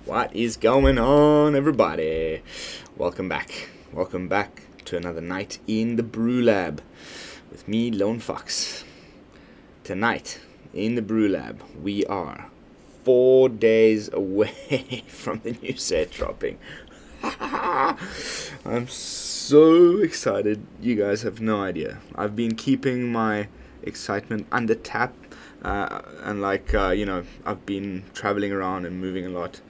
What is going on, everybody? Welcome back. Welcome back to another night in the BrewLab with me, Lone Fox. Tonight, in the BrewLab, we are 4 days away from the new set dropping. I'm so excited. You guys have no idea. I've been keeping my excitement under tap. I've been traveling around and moving a lot.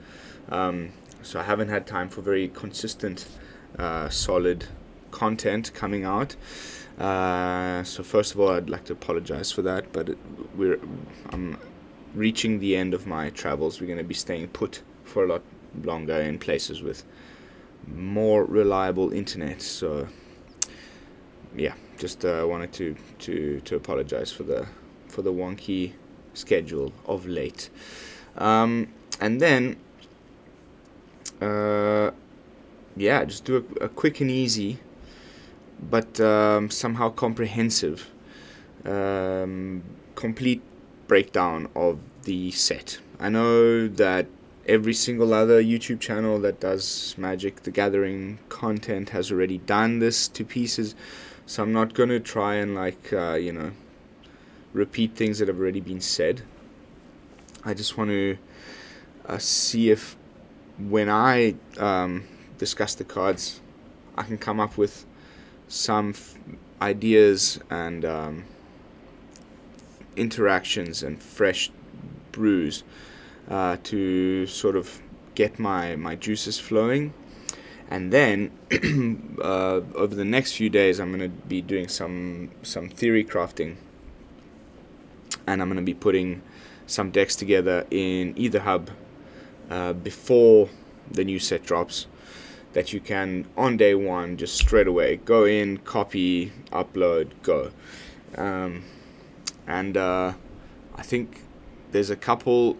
So I haven't had time for very consistent, solid content coming out. So first of all, I'd like to apologize for that, but I'm reaching the end of my travels. We're going to be staying put for a lot longer in places with more reliable internet. So yeah, just wanted to apologize for the wonky schedule of late. And then just do a quick and easy but somehow comprehensive complete breakdown of the set. I know that every single other YouTube channel that does Magic the Gathering content has already done this to pieces, so I'm not going to try and repeat things that have already been said. I just want to see if when I discuss the cards, I can come up with some ideas and interactions and fresh brews to sort of get my juices flowing. And then over the next few days, I'm going to be doing some theory crafting, and I'm going to be putting some decks together in either hub before the new set drops, that you can on day one just straight away go in, copy, upload, go. I think there's a couple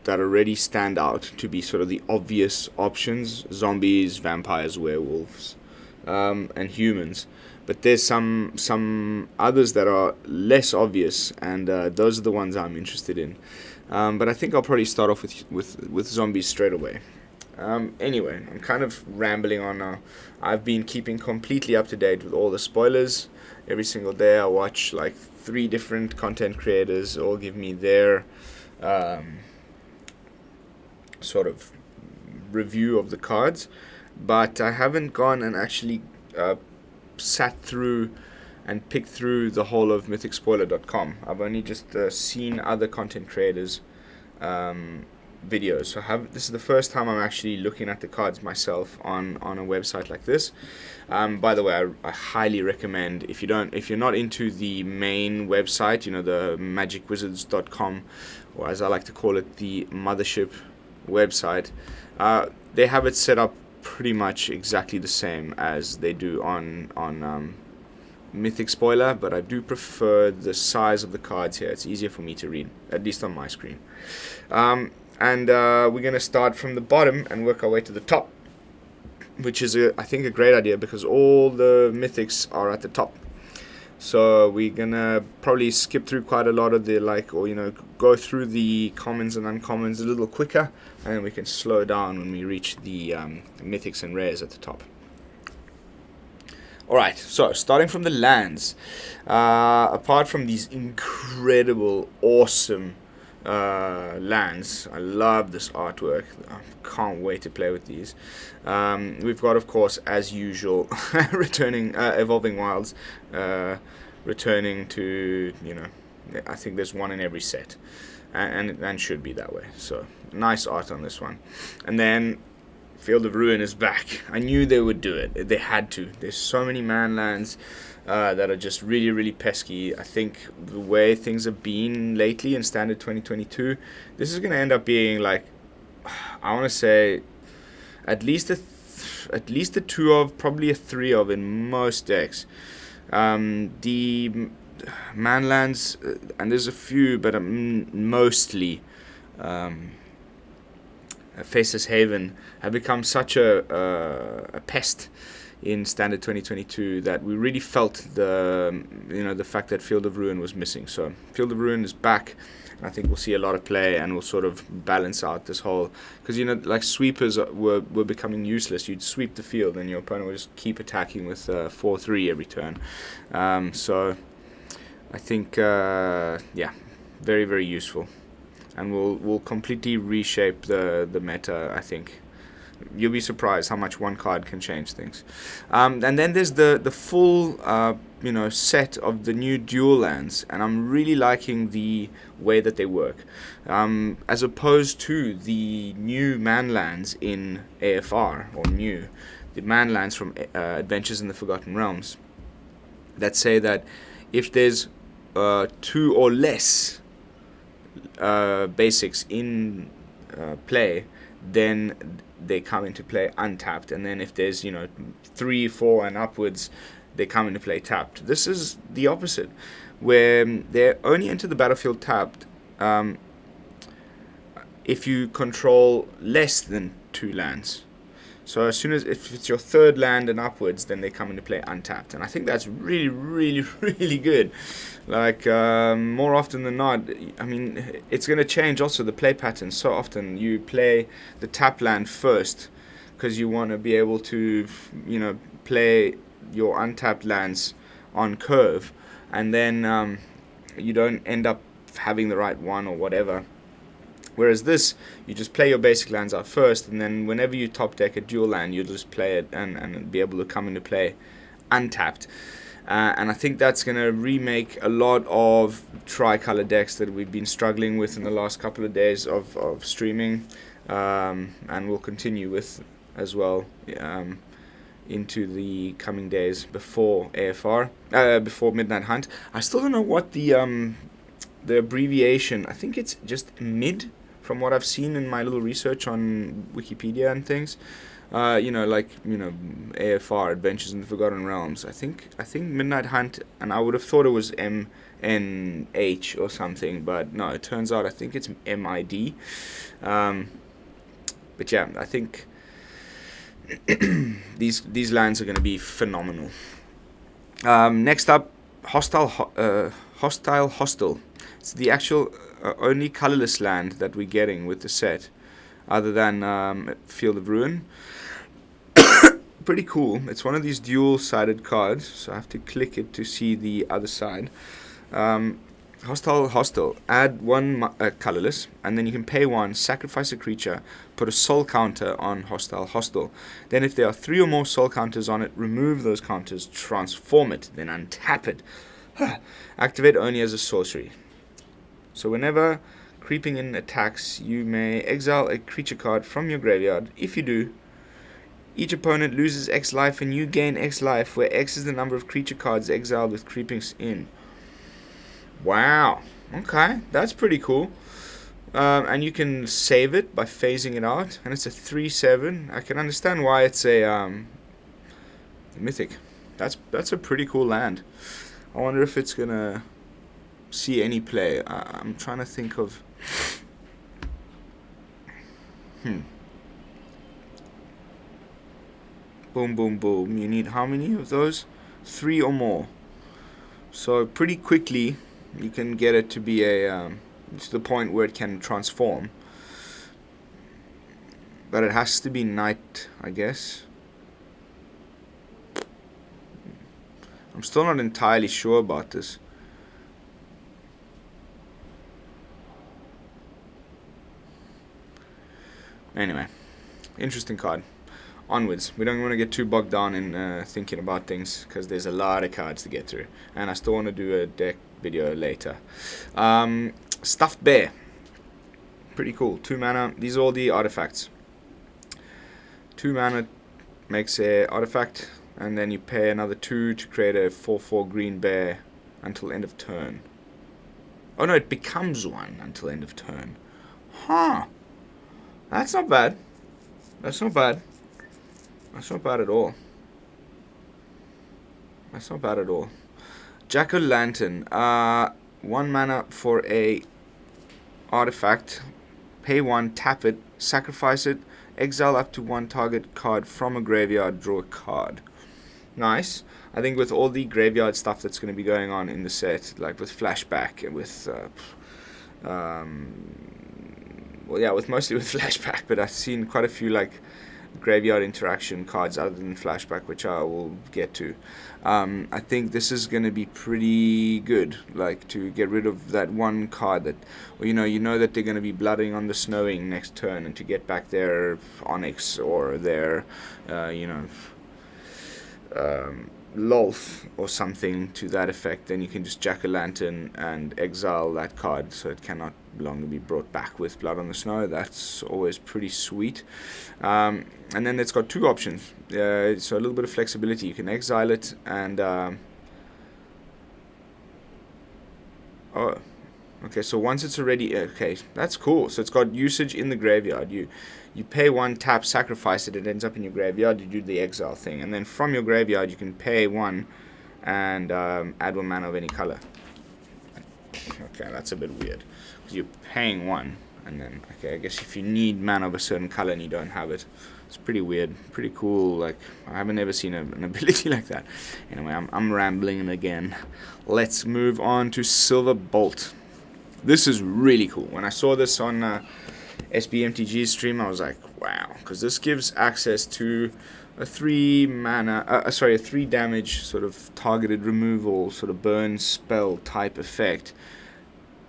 that already stand out to be sort of the obvious options: zombies, vampires, werewolves, and humans. But there's some others that are less obvious, and those are the ones I'm interested in. But I think I'll probably start off with zombies straight away. Anyway, I'm kind of rambling on now. I've been keeping completely up to date with all the spoilers. Every single day I watch like 3 different content creators all give me their sort of review of the cards. But I haven't gone and actually sat through and picked through the whole of mythicspoiler.com. I've only just seen other content creators' videos. So this is the first time I'm actually looking at the cards myself on a website like this. By the way, I highly recommend, if you're not into the main website, the magicwizards.com, or as I like to call it, the mothership website, they have it set up pretty much exactly the same as they do on Mythic Spoiler, but I do prefer the size of the cards here. It's easier for me to read, at least on my screen. And we're going to start from the bottom and work our way to the top, which is, I think, a great idea because all the mythics are at the top. So we're going to probably skip through quite a lot of the, go through the commons and uncommons a little quicker, and then we can slow down when we reach the mythics and rares at the top. Alright, so starting from the lands, apart from these incredible, awesome lands, I love this artwork. I can't wait to play with these. We've got, of course, as usual, returning Evolving Wilds, returning to, I think there's one in every set, and should be that way. So nice art on this one. And then Field of Ruin is back. I knew they would do it. They had to. There's so many man lands that are just really, really pesky. I think the way things have been lately in Standard 2022, this is going to end up being like, I want to say, at least a 2 of, probably a 3 of in most decks. The man lands, and there's a few, but mostly Faceless Haven have become such a pest in Standard 2022 that we really felt the fact that Field of Ruin was missing. So Field of Ruin is back. I think we'll see a lot of play, and we'll sort of balance out this whole, because like sweepers were becoming useless. You'd sweep the field and your opponent would just keep attacking with 4/3 every turn. So I think very, very useful, and we'll completely reshape the meta. I think you'll be surprised how much one card can change things. And then there's the full set of the new dual lands, and I'm really liking the way that they work, as opposed to the new man lands in AFR, or the man lands from Adventures in the Forgotten Realms, that say that if there's 2 or less basics in play, then they come into play untapped, and then if there's 3, 4 and upwards, they come into play tapped. This is the opposite, where they only enter the battlefield tapped if you control less than 2 lands. So as soon as, if it's your 3rd land and upwards, then they come into play untapped. And I think that's really, really, really good. Like, more often than not, I mean, it's going to change also the play pattern. So often you play the tap land first, because you want to be able to, play your untapped lands on curve. And then you don't end up having the right one or whatever. Whereas this, you just play your basic lands out first, and then whenever you top deck a dual land, you'll just play it and be able to come into play untapped. And I think that's going to remake a lot of tricolor decks that we've been struggling with in the last couple of days of streaming, and we'll continue with as well into the coming days before AFR, before Midnight Hunt. I still don't know what the abbreviation, I think it's just MID, from what I've seen in my little research on Wikipedia and things. AFR, Adventures in the Forgotten Realms. I think Midnight Hunt, and I would have thought it was MNH or something, but no, it turns out I think it's MID. But yeah, I think these lands are going to be phenomenal. Next up, Hostile Hostel. It's the actual only colorless land that we're getting with the set, other than Field of Ruin. Pretty cool. It's one of these dual-sided cards, so I have to click it to see the other side. Hostile. Add 1 colorless, and then you can pay 1, sacrifice a creature, put a soul counter on Hostile. Then if there are 3 or more soul counters on it, remove those counters, transform it, then untap it. Activate only as a sorcery. So whenever Creeping In attacks, you may exile a creature card from your graveyard. If you do, each opponent loses X life and you gain X life, where X is the number of creature cards exiled with Creeping In. Wow. Okay, that's pretty cool. And you can save it by phasing it out, and it's a 3/7. I can understand why it's a Mythic. That's a pretty cool land. I wonder if it's gonna see any play. I'm trying to think of. Boom, boom, boom. You need how many of those? 3 or more. So pretty quickly, you can get it to be to the point where it can transform. But it has to be night, I guess. I'm still not entirely sure about this. Anyway, interesting card. Onwards. We don't want to get too bogged down in thinking about things, because there's a lot of cards to get through, and I still want to do a deck video later. Stuffed Bear. Pretty cool. 2 mana. These are all the artifacts. 2 mana makes a artifact, and then you pay another 2 to create a 4/4 green bear until end of turn. Oh no, it becomes 1 until end of turn. Huh. That's not bad. That's not bad. That's not bad at all. That's not bad at all. Jack-o'-lantern. 1 mana for a artifact. Pay 1, tap it, sacrifice it, exile up to 1 target card from a graveyard, draw a card. nice. I think with all the graveyard stuff that's going to be going on in the set, like with flashback and with well, yeah, with mostly with flashback, but I've seen quite a few like graveyard interaction cards other than flashback, which I will get to. I think this is going to be pretty good, like to get rid of that one card that, well, you know that they're going to be blooding on the snowing next turn, and to get back their Onyx or their, Lolth or something to that effect, then you can just Jack-o'-lantern and exile that card so it cannot longer be brought back with Blood on the Snow. That's always pretty sweet. And then it's got two options, so a little bit of flexibility. You can exile it and okay, so once it's already, okay, that's cool. So it's got usage in the graveyard. You pay one, tap, sacrifice it, it ends up in your graveyard, you do the exile thing. And then from your graveyard, you can pay one and add one mana of any color. Okay, that's a bit weird. Because you're paying one, and then, okay, I guess if you need mana of a certain color and you don't have it, it's pretty weird, pretty cool. Like, I haven't ever seen an ability like that. Anyway, I'm rambling again. Let's move on to Silver Bolt. This is really cool. When I saw this on SBMTG's stream, I was like, wow, because this gives access to a 3 damage sort of targeted removal, sort of burn spell type effect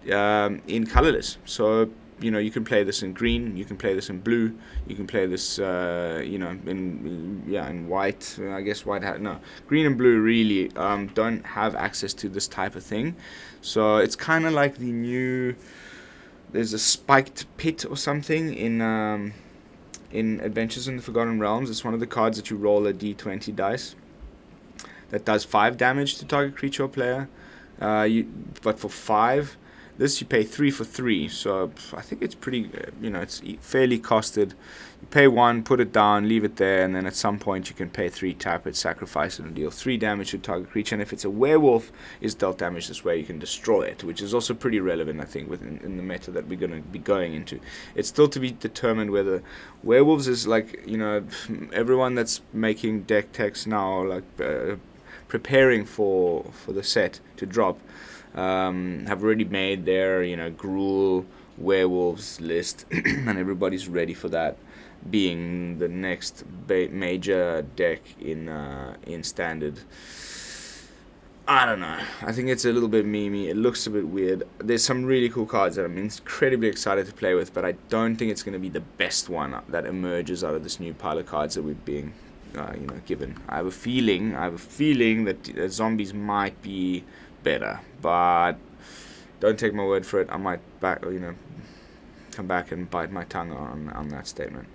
in colorless. So you can play this in green, you can play this in blue, you can play this in white. I guess white green and blue really don't have access to this type of thing. So it's kind of like the new, there's a spiked pit or something in Adventures in the Forgotten Realms. It's one of the cards that you roll a d20 dice that does 5 damage to target creature or player, but for 5. This you pay 3 for 3, so I think it's pretty, it's fairly costed. You pay 1, put it down, leave it there, and then at some point you can pay 3, tap it, sacrifice it, and deal 3 damage to target creature. And if it's a werewolf, is dealt damage this way, you can destroy it, which is also pretty relevant, I think, in the meta that we're going to be going into. It's still to be determined whether werewolves is like, everyone that's making deck techs now, like preparing for the set to drop, have already made their Ghoul werewolves list and everybody's ready for that being the next major deck in standard. I don't know, I think it's a little bit memey, it looks a bit weird. There's some really cool cards that I'm incredibly excited to play with, but I don't think it's going to be the best one that emerges out of this new pile of cards that we're being given. I have a feeling that zombies might be better, but don't take my word for it. I might come back and bite my tongue on that statement.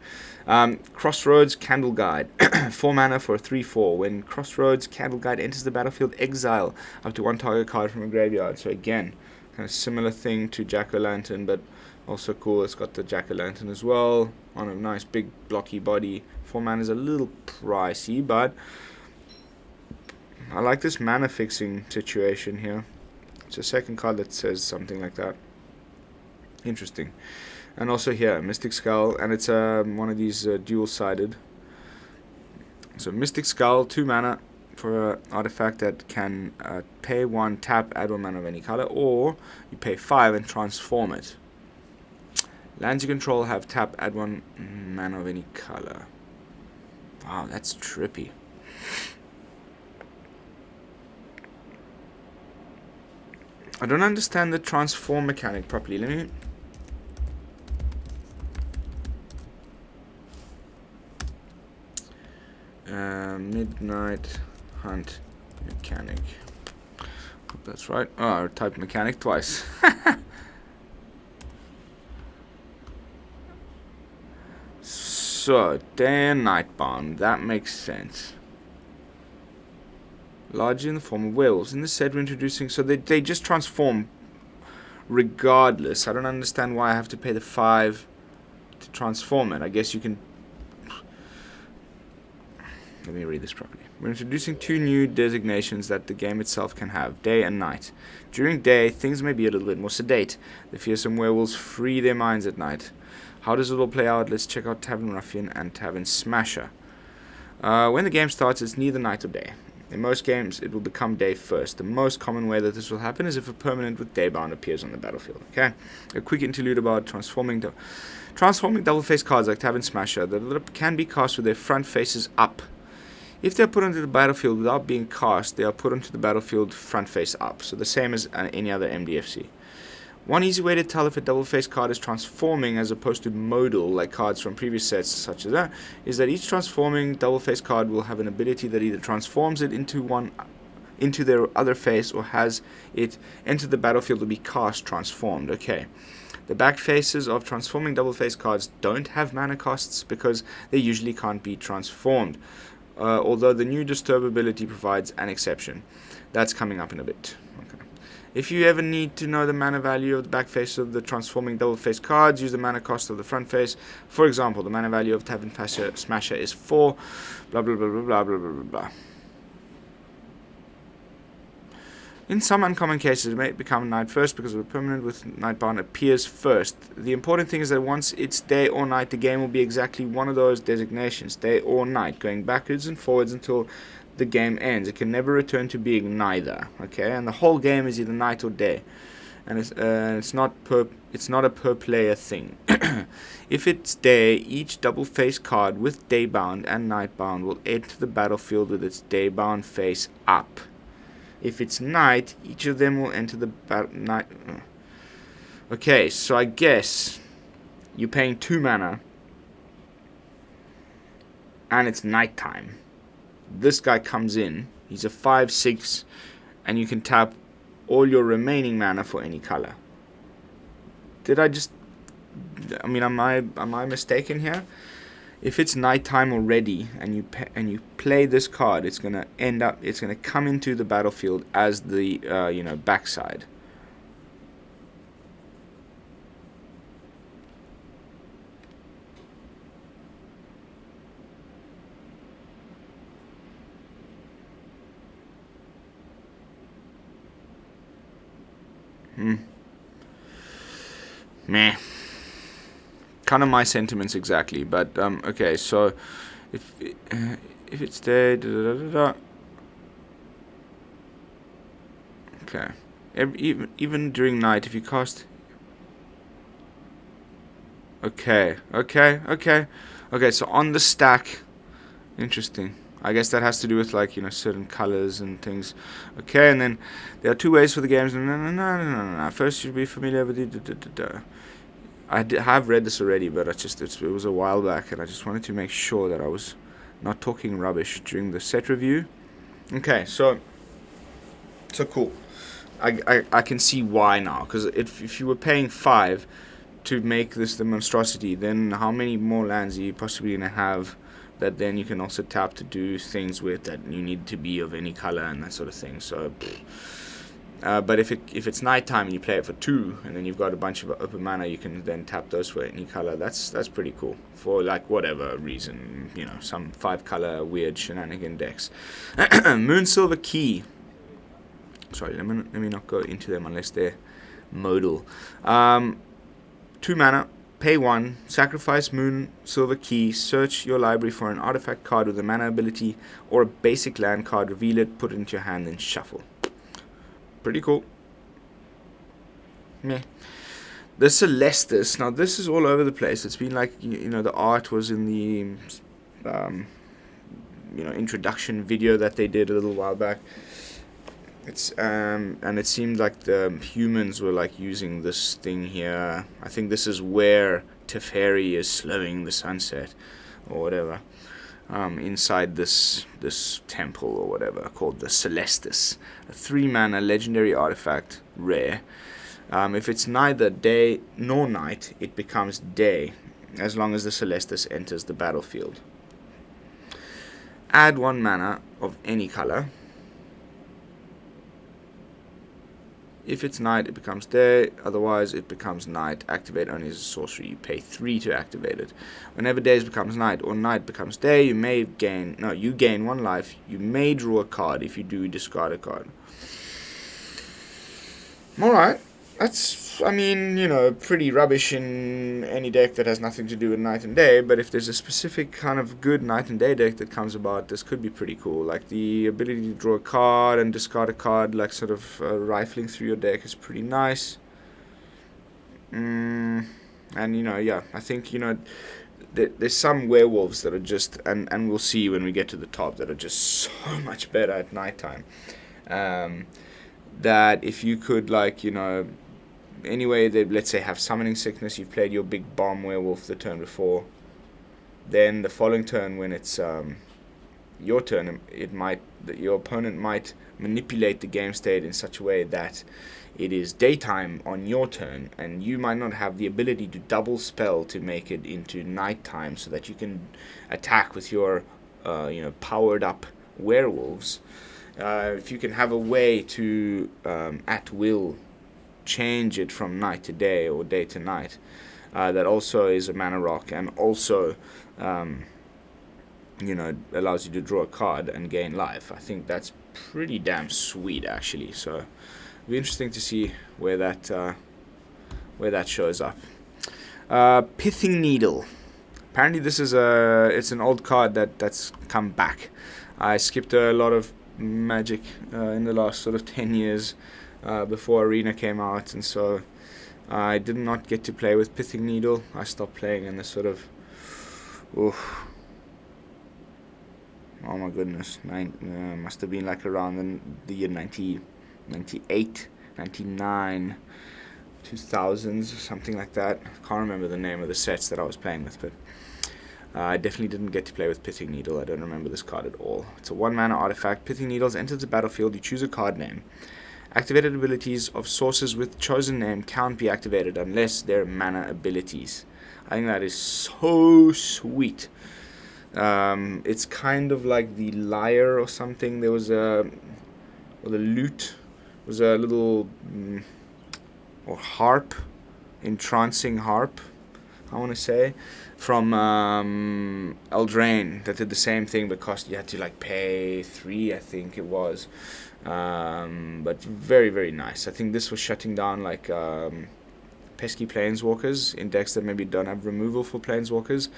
Crossroads Candle Guide. 4 mana for a 3/4. When Crossroads Candle Guide enters the battlefield, exile up to 1 target card from a graveyard. So again, kind of similar thing to Jack-o'-lantern, but also cool. It's got the Jack-o'-lantern as well on a nice big blocky body. 4 mana is a little pricey, but I like this mana fixing situation here. It's a second card that says something like that. Interesting. And also here, Mystic Skull, and it's one of these dual-sided. So Mystic Skull, 2 mana for an artifact that can pay 1, tap, add 1 mana of any color, or you pay 5 and transform it. Lands you control have tap, add 1 mana of any color. Wow, that's trippy. I don't understand the transform mechanic properly. Let me... Midnight Hunt mechanic. Hope that's right. Oh, I typed mechanic twice. So, day and night bound. That makes sense. Largely in the form of werewolves. In this set we're introducing... So they just transform regardless. I don't understand why I have to pay the 5 to transform it. I guess you can... Let me read this properly. We're introducing 2 new designations that the game itself can have. Day and night. During day, things may be a little bit more sedate. The fearsome werewolves free their minds at night. How does it all play out? Let's check out Tavern Ruffian and Tavern Smasher. When the game starts, it's neither night or day. In most games, it will become day first. The most common way that this will happen is if a permanent with Daybound appears on the battlefield. Okay, a quick interlude about transforming double-faced cards like Tavern Smasher that can be cast with their front faces up. If they are put onto the battlefield without being cast, they are put onto the battlefield front face up. So the same as any other MDFC. One easy way to tell if a double-faced card is transforming as opposed to modal, like cards from previous sets such as that, is that each transforming double-faced card will have an ability that either transforms it into their other face or has it enter the battlefield to be cast transformed. Okay. The back faces of transforming double-faced cards don't have mana costs because they usually can't be transformed. Although the new Disturb ability provides an exception. That's coming up in a bit. Okay. If you ever need to know the mana value of the back face of the transforming double-faced cards, use the mana cost of the front face. For example, the mana value of Tavern Smasher is 4, blah blah blah blah blah blah blah blah. In some uncommon cases, it may become night first because of a permanent with Nightbound appears first. The important thing is that once it's day or night, the game will be exactly one of those designations, day or night, going backwards and forwards until the game ends. It can never return to being neither. Okay, and the whole game is either night or day, and it's not a per player thing. If it's day, each double-faced card with Daybound and Nightbound will enter the battlefield with its Daybound face up. If it's night, each of them will enter the night. Okay, so I guess you're paying 2 mana, and it's nighttime. This guy comes in. He's a 5/6, and you can tap all your remaining mana for any color. Did I just? I mean, am I mistaken here? If it's nighttime already and you play this card, it's gonna come into the battlefield as the backside. Meh. Kind of my sentiments exactly, but okay. So if it's there, okay. Even during night, if you cast. Okay. So on the stack, interesting. I guess that has to do with certain colors and things. Okay, and then there are 2 ways for the games. No. First, you should be familiar with the. I have read this already, but it was a while back, and I just wanted to make sure that I was not talking rubbish during the set review. Okay, so cool. I can see why now, because if you were paying 5 to make this the monstrosity, then how many more lands are you possibly going to have that then you can also tap to do things with that you need to be of any color and that sort of thing. So. But if it's nighttime and you play it for 2, and then you've got a bunch of open mana, you can then tap those for any color. That's pretty cool for whatever reason, some 5-color weird shenanigan decks. Moonsilver Key. Sorry, let me not go into them unless they're modal. 2 mana, pay 1, sacrifice Moonsilver Key, search your library for an artifact card with a mana ability or a basic land card, reveal it, put it into your hand, then shuffle. Pretty cool. Meh. The Celestis. Now this is all over the place. It's been the art was in the introduction video that they did a little while back. It's and it seemed like the humans were using this thing here. I think this is where Teferi is slowing the sunset or whatever. Inside this temple or whatever, called the Celestis, a 3-mana legendary artifact, rare. If it's neither day nor night, it becomes day, as long as the Celestis enters the battlefield. Add 1 mana of any color. If it's night, it becomes day. Otherwise, it becomes night. Activate only as a sorcery. You pay 3 to activate it. Whenever days becomes night or night becomes day, you gain 1 life. You may draw a card. If you do, discard a card. Alright. That's I mean, you know, pretty rubbish in any deck that has nothing to do with night and day, but if there's a specific kind of good night and day deck that comes about, this could be pretty cool. Like, the ability to draw a card and discard a card, like, sort of rifling through your deck is pretty nice. And, you know, yeah, I think, you know, there's some werewolves that are just, and we'll see when we get to the top, that are just so much better at nighttime. That if you could, like, you know, anyway, they, let's say, have summoning sickness, you've played your big bomb werewolf the turn before, then the following turn, when it's your turn, your opponent might manipulate the game state in such a way that it is daytime on your turn, and you might not have the ability to double spell to make it into nighttime, so that you can attack with your you know, powered up werewolves. If you can have a way to at will change it from night to day or day to night, that also is a mana rock, and also you know, allows you to draw a card and gain life. I think that's pretty damn sweet, actually. So it'll be interesting to see where that shows up. Pithing Needle. Apparently this is it's an old card that's come back. I skipped a lot of Magic in the last sort of 10 years before Arena came out, and so I did not get to play with Pithing Needle. I stopped playing in the sort of, oh my goodness, must have been like around the year 98, 99, 2000s, something like that. I can't remember the name of the sets that I was playing with, but I definitely didn't get to play with Pithing Needle. I don't remember this card at all. It's a 1-mana artifact. Pithing Needles enters the battlefield. You choose a card name. Activated abilities of sources with chosen name can't be activated unless they're mana abilities. I think that is so sweet. It's kind of like the lyre or something. There was the lute was a little or harp, entrancing harp, I want to say, from Eldraine, that did the same thing, but you had to like pay 3, I think it was, but very, very nice. I think this was shutting down like pesky planeswalkers in decks that maybe don't have removal for planeswalkers.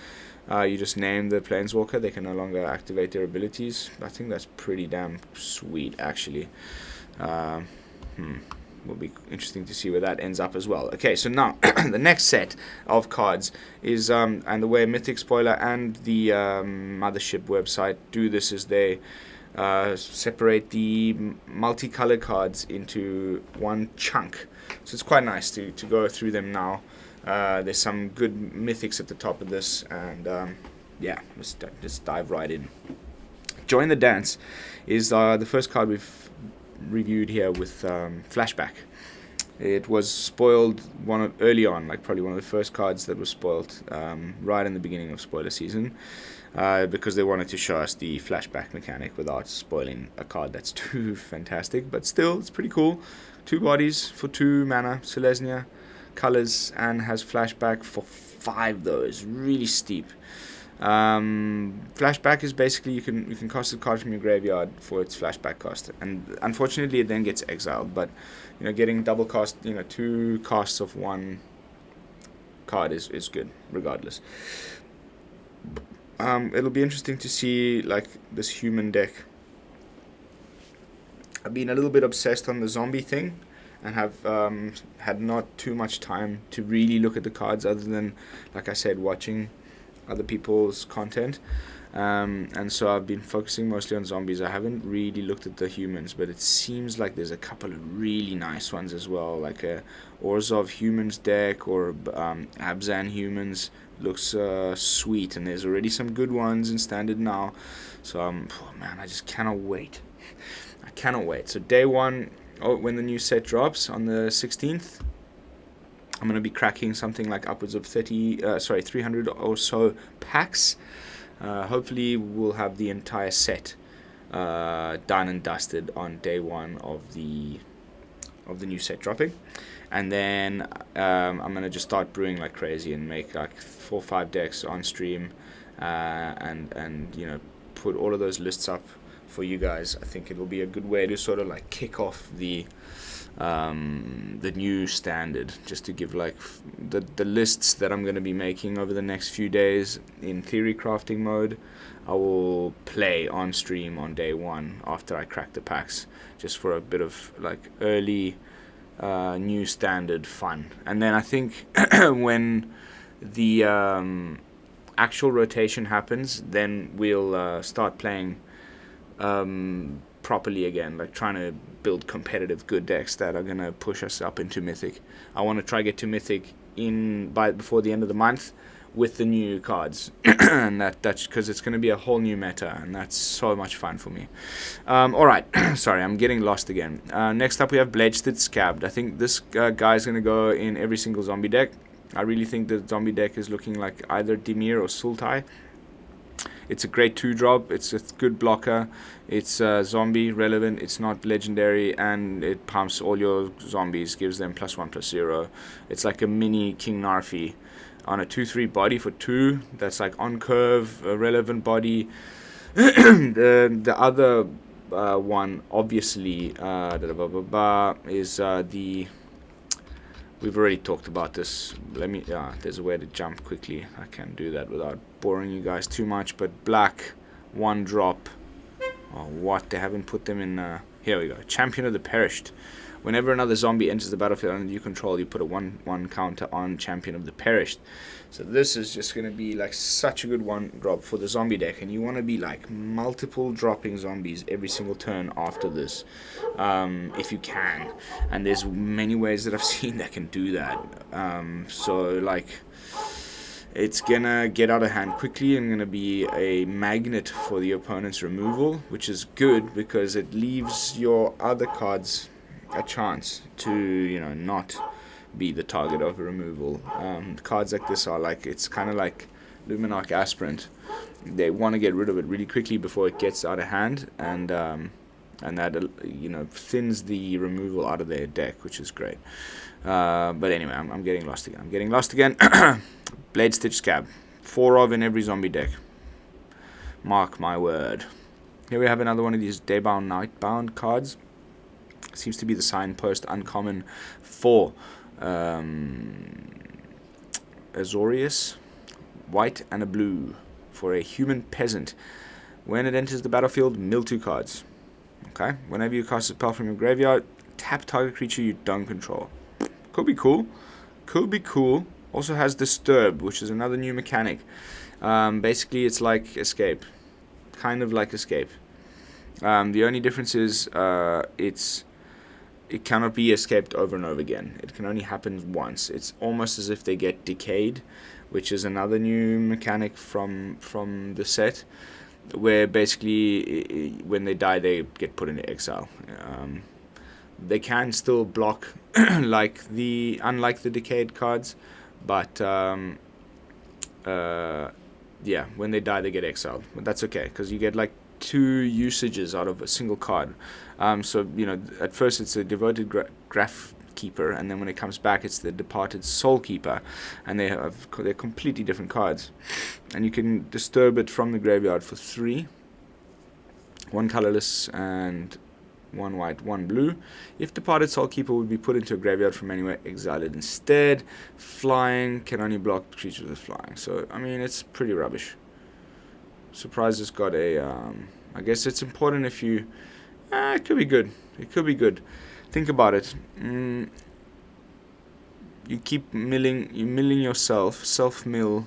You just name the planeswalker, they can no longer activate their abilities. I think that's pretty damn sweet, actually. Will be interesting to see where that ends up as well. Okay, so now the next set of cards is, and the way Mythic Spoiler and the Mothership website do this is they separate the multicolored cards into one chunk. So it's quite nice to go through them now. There's some good mythics at the top of this, and yeah, let's just dive right in. Join the Dance is the first card we've reviewed here with Flashback. It was spoiled early on, like probably one of the first cards that was spoiled right in the beginning of spoiler season, because they wanted to show us the flashback mechanic without spoiling a card that's too fantastic, but still it's pretty cool. 2 bodies for 2 mana, Selesnya, colors, and has flashback for 5 though. It's really steep. Flashback is basically you can cast a card from your graveyard for its flashback cost, and unfortunately it then gets exiled, but you know, getting double cast, you know, 2 casts of 1 card is good regardless. It'll be interesting to see like this human deck. I've been a little bit obsessed on the zombie thing, and have had not too much time to really look at the cards, other than, like I said, watching other people's content, and so I've been focusing mostly on zombies. I haven't really looked at the humans, but it seems like there's a couple of really nice ones as well, like a Orzhov humans deck or Abzan humans looks sweet, and there's already some good ones in standard now, so oh man, I just cannot wait. I cannot wait. So day one, when the new set drops on the 16th, I'm going to be cracking something like upwards of 300 or so packs. Hopefully we'll have the entire set done and dusted on day one of the new set dropping, and then I'm going to just start brewing like crazy and make like 4 or 5 decks on stream, and you know, put all of those lists up for you guys. I think it will be a good way to sort of like kick off the the new standard, just to give like the lists that I'm going to be making over the next few days in theory crafting mode. I will play on stream on day one after I crack the packs, just for a bit of like early new standard fun. And then I think when the actual rotation happens, then we'll start playing properly again, like trying to build competitive good decks that are gonna push us up into Mythic. I want to try get to Mythic before the end of the month with the new cards, and that's because it's going to be a whole new meta, and that's so much fun for me. Alright, sorry, I'm getting lost again. Next up we have Bledged Scabbed. I think this guy's going to go in every single zombie deck. I really think the zombie deck is looking like either Dimir or Sultai. It's a great 2-drop, it's a good blocker, it's zombie relevant, it's not legendary, and it pumps all your zombies, gives them +1/+0. It's like a mini King Narfi on a 2/3 body for 2. That's like on curve, a relevant body. The other one, obviously, is the. We've already talked about this. There's a way to jump quickly. I can do that without boring you guys too much. But black, 1-drop. Oh, what? They haven't put them in. Here we go. Champion of the Perished. Whenever another zombie enters the battlefield under you control, you put a 1/1 counter on Champion of the Perished. So this is just going to be like such a good 1-drop for the zombie deck, and you want to be like multiple dropping zombies every single turn after this, if you can. And there's many ways that I've seen that can do that. So like, it's gonna get out of hand quickly and gonna be a magnet for the opponent's removal, which is good because it leaves your other cards a chance to, not be the target of a removal. Cards like this are like, it's kind of like Luminarch Aspirant. They want to get rid of it really quickly before it gets out of hand, and that thins the removal out of their deck, which is great. But anyway, I'm getting lost again. Blade Stitch Scab, 4 of in every zombie deck. Mark my word. Here we have another one of these Daybound Nightbound cards. Seems to be the signpost uncommon for Azorius, white and a blue for a human peasant. When it enters the battlefield, mill 2 cards. Okay, whenever you cast a spell from your graveyard, tap target creature you don't control. Could be cool. Also has Disturb, which is another new mechanic. Basically, it's like Escape, kind of like Escape. The only difference is it cannot be escaped over and over again. It can only happen once. It's almost as if they get decayed, which is another new mechanic from the set, where basically when they die they get put into exile. They can still block unlike the decayed cards, but when they die they get exiled. But that's okay, because you get like 2 usages out of a single card. So at first it's a devoted Graph Keeper, and then when it comes back it's the Departed Soul Keeper, and they're completely different cards. And you can disturb it from the graveyard for 3, 1 colorless and 1 white, 1 blue. If Departed Soul Keeper would be put into a graveyard from anywhere, exile it instead. Flying, can only block creatures with flying. So I mean, it's pretty rubbish. Surprise has got a I guess it's important if you it could be good. Think about it. You keep milling yourself, self-mill,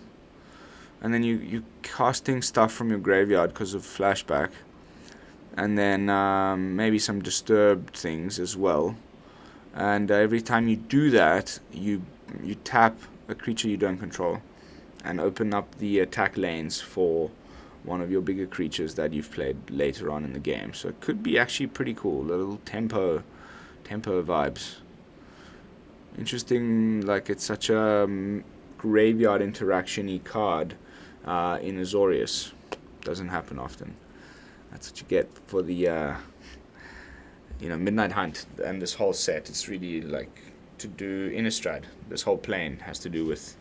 and then you casting stuff from your graveyard because of flashback, and then maybe some disturbed things as well. And every time you do that, you tap a creature you don't control and open up the attack lanes for one of your bigger creatures that you've played later on in the game. So it could be actually pretty cool. Little tempo vibes. Interesting, like it's such a graveyard interaction-y card in Azorius. Doesn't happen often. That's what you get for the Midnight Hunt and this whole set. It's really like to do Innistrad. This whole plane has to do with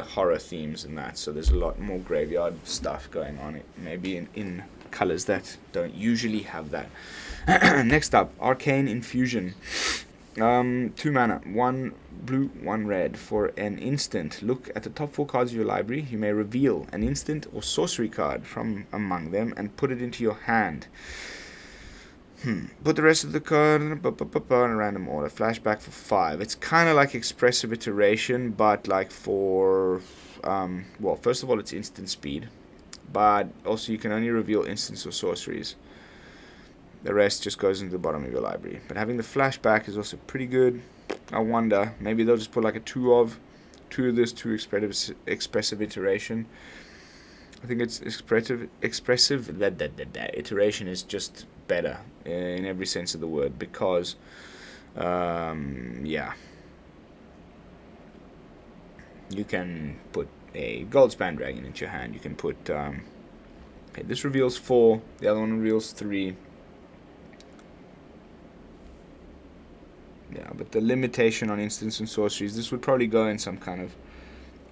horror themes and that, so there's a lot more graveyard stuff going on, maybe in colors that don't usually have that. Next up, Arcane Infusion. 2 mana, 1 blue, 1 red. For an instant, look at the top 4 cards of your library. You may reveal an instant or sorcery card from among them and put it into your hand. Put the rest of the card in a random order. Flashback for 5. It's kind of like Expressive Iteration, but like for well, first of all, it's instant speed, but also you can only reveal instants or sorceries. The rest just goes into the bottom of your library. But having the flashback is also pretty good. I wonder, maybe they'll just put like a 2 of this, 2 expressive iteration. I think it's expressive. That iteration is just better in every sense of the word, because yeah, you can put a Goldspan Dragon into your hand. You can put okay, this reveals 4, the other one reveals 3. Yeah, but the limitation on instants and sorceries, this would probably go in some kind of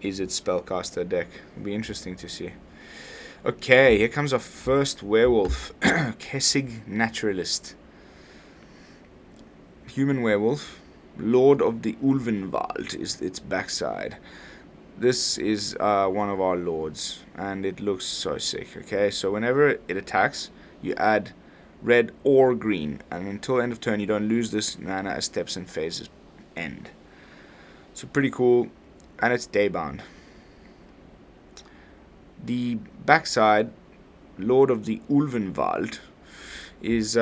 Izzet Spellcaster deck. It'd be interesting to see. Okay, here comes our first werewolf. Kessig Naturalist. Human werewolf. Lord of the Ulvenwald is its backside. This is one of our lords, and it looks so sick. Okay, so whenever it attacks, you add red or green, and until end of turn you don't lose this mana as steps and phases end. So pretty cool, and it's daybound. The backside, Lord of the Ulvenwald, is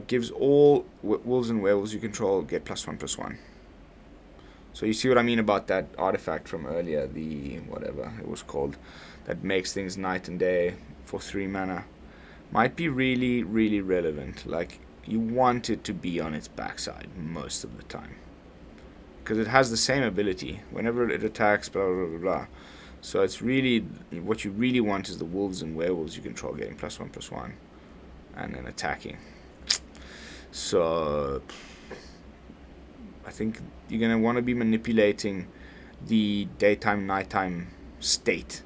gives all wolves and werewolves you control get +1/+1. So you see what I mean about that artifact from earlier, the whatever it was called, that makes things night and day for 3 mana. Might be really, really relevant. Like, you want it to be on its backside most of the time, because it has the same ability whenever it attacks, blah blah blah blah. So it's really, what you really want is the wolves and werewolves you control getting +1/+1 and then attacking. So I think you're going to want to be manipulating the daytime nighttime state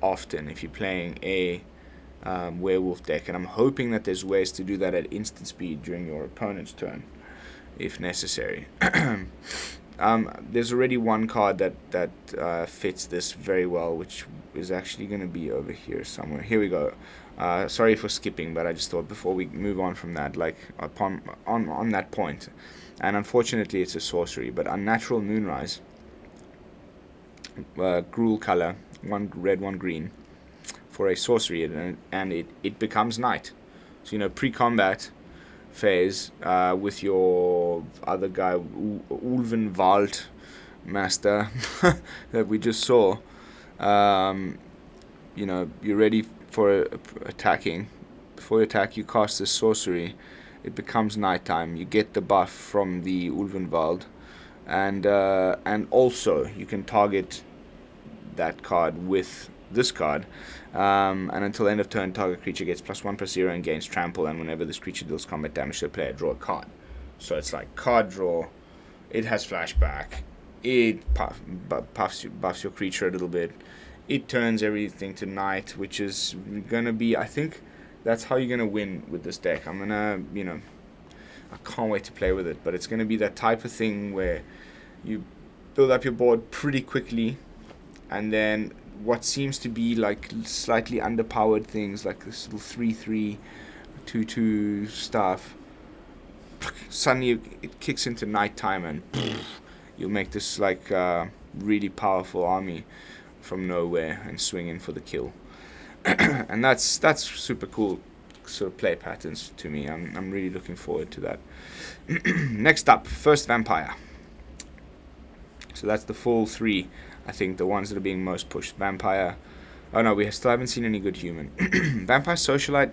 often if you're playing a werewolf deck, and I'm hoping that there's ways to do that at instant speed during your opponent's turn if necessary. There's already one card that fits this very well, which is actually going to be over here somewhere. Here we go. Sorry for skipping, but I just thought before we move on from that, like on that point, and unfortunately it's a sorcery, but Unnatural Moonrise, Ghoul color, 1 red, 1 green, for a sorcery, and it becomes night. So, you know, pre-combat phase with your other guy, Ulvenwald master, that we just saw, you know, you're ready for attacking. Before you attack, you cast this sorcery. It becomes nighttime. You get the buff from the Ulvenwald, and also you can target that card with this card, and until end of turn, target creature gets +1/+0 and gains trample, and whenever this creature deals combat damage to the player, draw a card. So it's like card draw. It has flashback. It buffs your creature a little bit. It turns everything to night, which is gonna be, I think that's how you're gonna win with this deck. I'm gonna, you know, I can't wait to play with it, but it's gonna be that type of thing where you build up your board pretty quickly, and then what seems to be like slightly underpowered things, like this little 3/3, 2/2 stuff, suddenly it kicks into nighttime, and you'll make this like really powerful army from nowhere and swing in for the kill. And that's super cool sort of play patterns to me. I'm really looking forward to that. Next up, first Vampire. So that's the full 3. I think the ones that are being most pushed. Vampire. Oh no, we still haven't seen any good human. Vampire Socialite,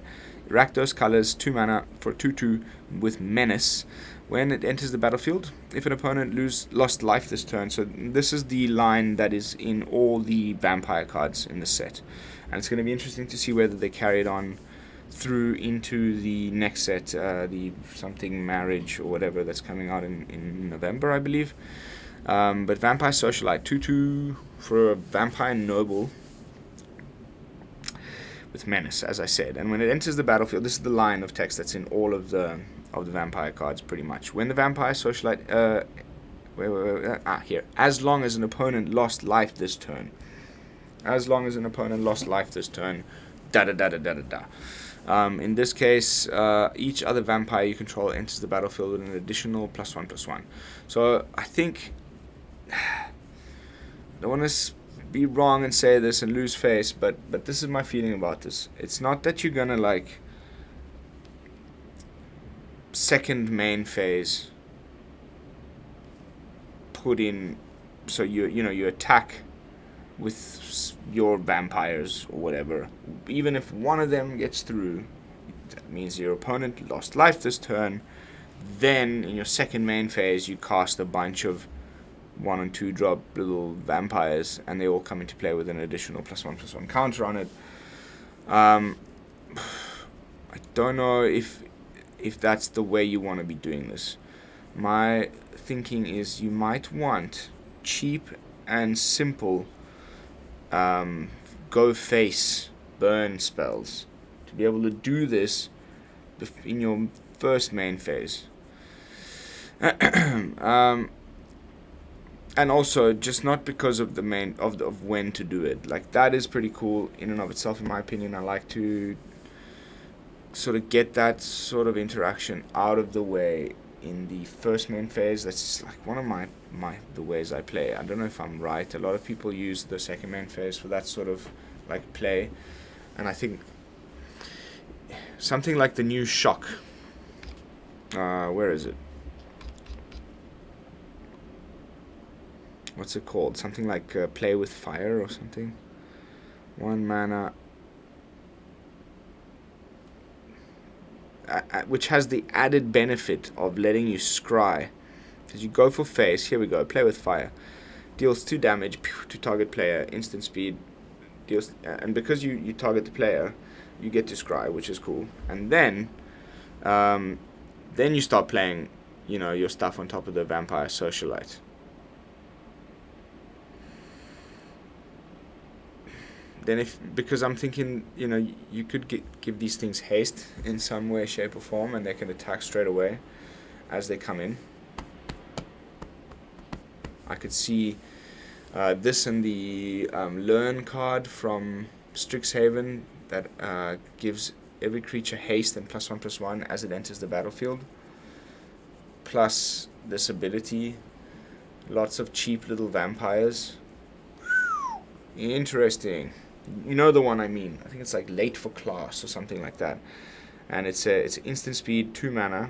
Rakdos colors, 2 mana for 2/2 with Menace. When it enters the battlefield, if an opponent lost life this turn, so this is the line that is in all the vampire cards in the set, and it's going to be interesting to see whether they carry it on through into the next set, the something marriage or whatever that's coming out in November, I believe. But Vampire Socialite, 2/2 for a Vampire Noble with Menace, as I said. And when it enters the battlefield, this is the line of text that's in all of the Vampire cards, pretty much. When the Vampire Socialite, here. As long as an opponent lost life this turn. As long as an opponent lost life this turn. In this case, each other vampire you control enters the battlefield with an additional +1/+1. So I think I don't want to be wrong and say this and lose face, but this is my feeling about this. It's not that you're gonna like second main phase put in, so you attack with your vampires or whatever. Even if one of them gets through, that means your opponent lost life this turn. Then in your second main phase you cast a bunch of 1 and 2 drop little vampires, and they all come into play with an additional +1/+1 counter on it. I don't know if that's the way you want to be doing this. My thinking is you might want cheap and simple go face burn spells to be able to do this in your first main phase. And also just not because of the main of when to do it. Like, that is pretty cool in and of itself, in my opinion. I like to sort of get that sort of interaction out of the way in the first main phase. That's like one of the ways I play. I don't know if I'm right. A lot of people use the second main phase for that sort of like play, and I think something like the new Shock. Where is it? What's it called? Something like Play with Fire or something. 1 mana. Which has the added benefit of letting you scry. As you go for face, here we go, Play with Fire. Deals 2 damage to target player, instant speed. Deals, and because you target the player, you get to scry, which is cool. And then you start playing, your stuff on top of the Vampire Socialite. Then because I'm thinking, you could give these things haste in some way, shape or form, and they can attack straight away as they come in. I could see this and the Learn card from Strixhaven that gives every creature haste and +1/+1 as it enters the battlefield. Plus this ability, lots of cheap little vampires. Interesting. You know the one I mean. I think it's like Late for Class or something like that. And it's instant speed, 2 mana.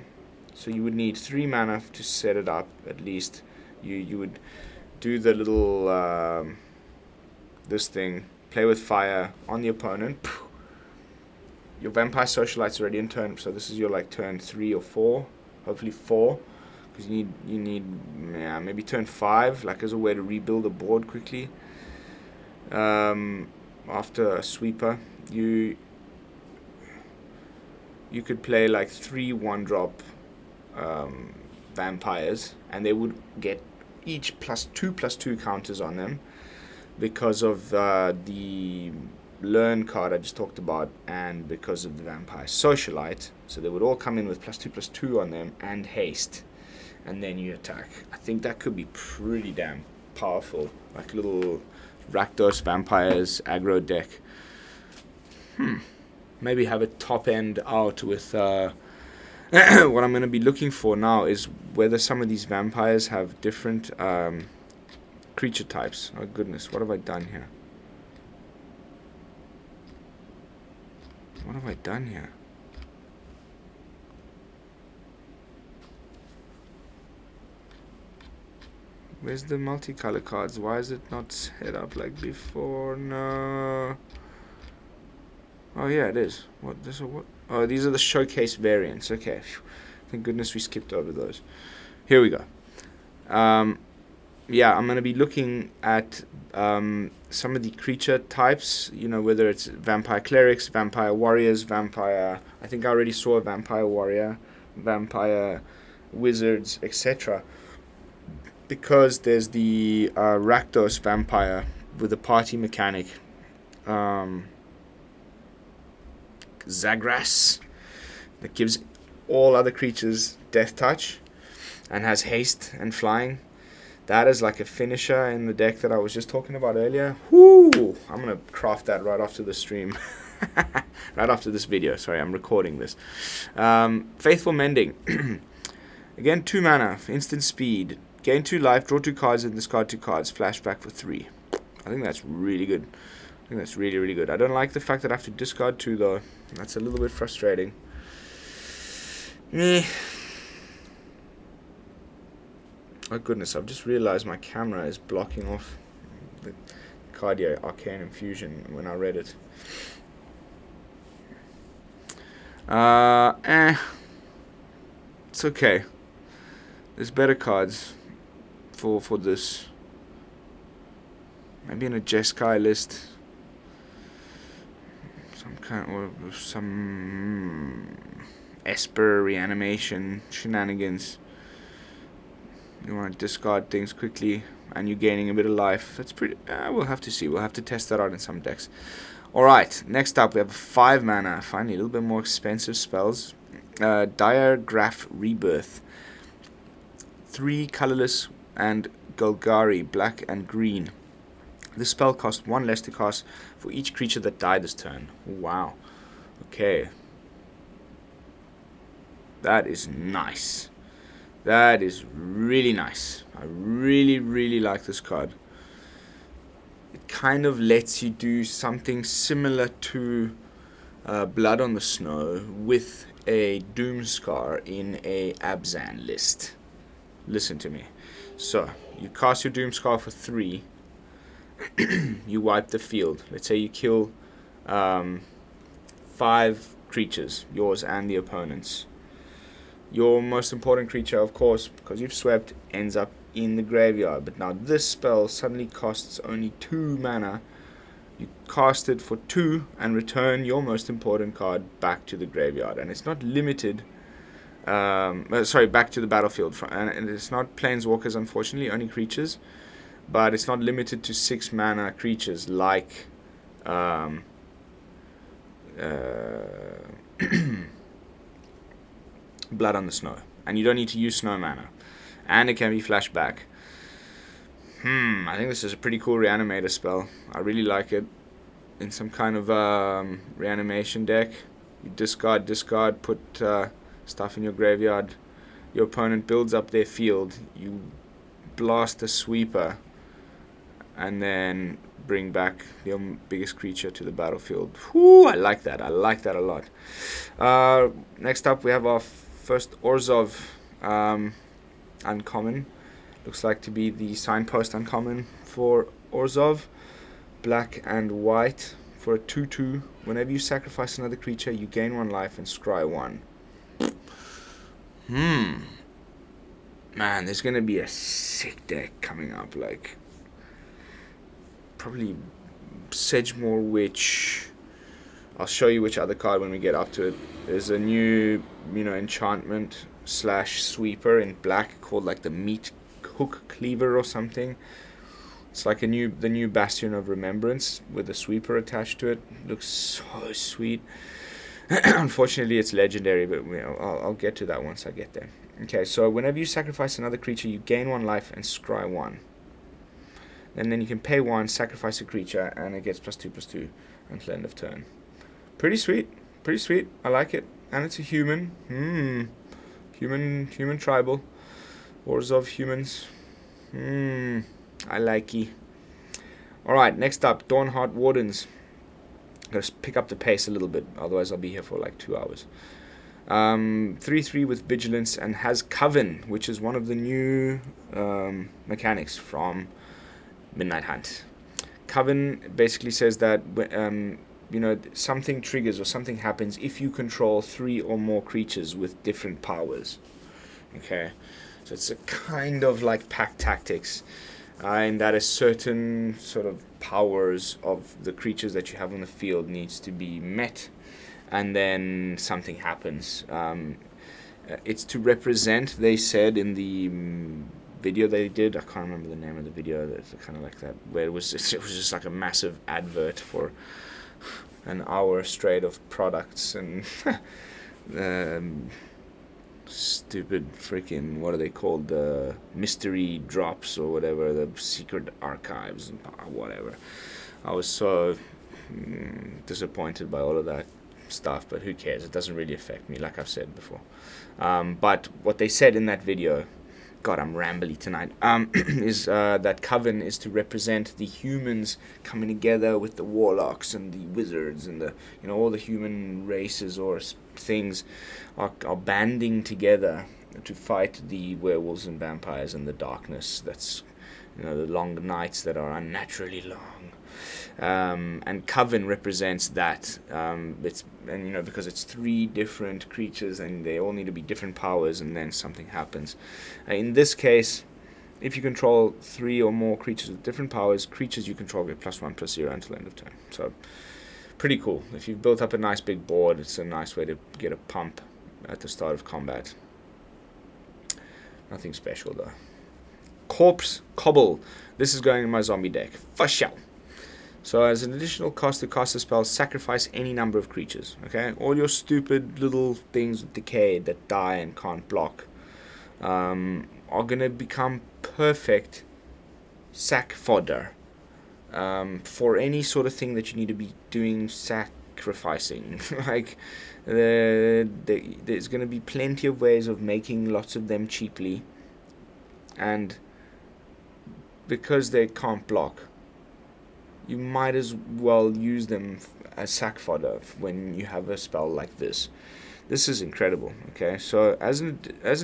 So you would need 3 mana to set it up at least. You would do the little this thing, Play with Fire on the opponent. Your Vampire Socialite's already in turn, so this is your like turn 3 or 4, hopefully 4, because you need maybe turn 5, like as a way to rebuild the board quickly. After a sweeper, you could play like 3 1-drop vampires, and they would get each +2/+2 counters on them because of the Learn card I just talked about, and because of the Vampire Socialite. So they would all come in with +2/+2 on them and haste, and then you attack. I think that could be pretty damn powerful, like little Rakdos Vampires aggro deck. Maybe have a top end out with what I'm going to be looking for now is whether some of these vampires have different creature types. Oh goodness, what have I done here? What have I done here? Where's the multicolor cards? Why is it not set up like before? No. Oh yeah, it is. What? This or what? Oh, these are the showcase variants. Okay. Thank goodness we skipped over those. Here we go. Yeah, I'm gonna be looking at some of the creature types. Whether it's vampire clerics, vampire warriors, vampire. I think I already saw a vampire warrior, vampire wizards, etc. because there's the Rakdos vampire with a party mechanic, Zagras, that gives all other creatures death touch and has haste and flying. That is like a finisher in the deck that I was just talking about earlier. Whoo! I'm going to craft that right after the stream. Right after this video. Sorry, I'm recording this. Faithful Mending. Again, 2 mana, instant speed. Gain 2 life, draw 2 cards and discard 2 cards. Flashback for 3. I think that's really good. I think that's really, really good. I don't like the fact that I have to discard 2 though. That's a little bit frustrating. Meh. Oh goodness, I've just realized my camera is blocking off the Cardia Arcane Infusion when I read it. It's okay. There's better cards for this. Maybe in a Jeskai list. Some kind or some Esper reanimation shenanigans. You want to discard things quickly, and you're gaining a bit of life. That's pretty. We'll have to see. We'll have to test that out in some decks. All right. Next up, we have 5 mana. Finally, a little bit more expensive spells. Dyer Graph Rebirth. 3 colorless and Gulgari, black and green. This spell costs 1 less to cast for each creature that died this turn. Wow. Okay. That is nice. That is really nice. I really, really like this card. It kind of lets you do something similar to Blood on the Snow with a Doomscar in a Abzan list. Listen to me. So, you cast your Doomscar for 3. You wipe the field. Let's say you kill 5 creatures, yours and the opponent's. Your most important creature, of course, because you've swept, ends up in the graveyard. But now this spell suddenly costs only 2 mana. You cast it for 2 and return your most important card back to the graveyard. And it's not limited. Back to the battlefield. And it's not planeswalkers, unfortunately, only creatures. But it's not limited to 6 mana creatures like Blood on the Snow. And you don't need to use snow mana. And it can be flashback. I think this is a pretty cool reanimator spell. I really like it. In some kind of reanimation deck. You discard, put stuff in your graveyard. Your opponent builds up their field. You blast a sweeper. And then bring back your biggest creature to the battlefield. Whew, I like that. I like that a lot. Next up we have our first Orzhov uncommon. Looks like to be the signpost uncommon for Orzhov. Black and white for a 2/2. Whenever you sacrifice another creature, you gain 1 life and scry 1. Man, there's gonna be a sick deck coming up. Like probably Sedgemoor Witch. I'll show you which other card when we get up to it. There's a new, enchantment / sweeper in black called like the Meat Hook Cleaver or something. It's like the new Bastion of Remembrance with a sweeper attached to it. Looks so sweet. Unfortunately, it's legendary, but I'll get to that once I get there. Okay, so whenever you sacrifice another creature, you gain 1 life and scry 1. And then you can pay 1, sacrifice a creature, and it gets +2/+2 until end of turn. Pretty sweet. Pretty sweet. I like it. And it's a human. Human tribal. Wars of humans. I like it. Alright, next up, Dawnheart Wardens. Gotta pick up the pace a little bit, otherwise I'll be here for like 2 hours. 3/3 with Vigilance and has Coven, which is one of the new mechanics from Midnight Hunt. Coven basically says that something triggers or something happens if you control 3 or more creatures with different powers. Okay, so it's a kind of like pack tactics, and that a certain sort of powers of the creatures that you have on the field needs to be met, and then something happens. It's to represent, they said in the video they did. I can't remember the name of the video. That's kind of like that, where it was just like a massive advert for an hour straight of products and stupid freaking, what are they called, the mystery drops or whatever, the secret archives and whatever. I was so disappointed by all of that stuff, but who cares? It doesn't really affect me, like I've said before. But what they said in that video, God, I'm rambly tonight, is that Coven is to represent the humans coming together with the warlocks and the wizards and the, all the human races or things are banding together to fight the werewolves and vampires and the darkness that's, the long nights that are unnaturally long. And Coven represents that. Because it's 3 different creatures and they all need to be different powers, and then something happens. In this case, if you control 3 or more creatures with different powers, creatures you control get +1/+0 until end of turn. So, pretty cool. If you've built up a nice big board, it's a nice way to get a pump at the start of combat. Nothing special though. Corpse Cobble. This is going in my zombie deck. For sure. So as an additional cost to cast a spell, sacrifice any number of creatures. Okay? All your stupid little things with decay that die and can't block are going to become perfect sack fodder for any sort of thing that you need to be doing sacrificing. Like, there's going to be plenty of ways of making lots of them cheaply. And because they can't block, you might as well use them as sack fodder when you have a spell like this. This is incredible. Okay, so as an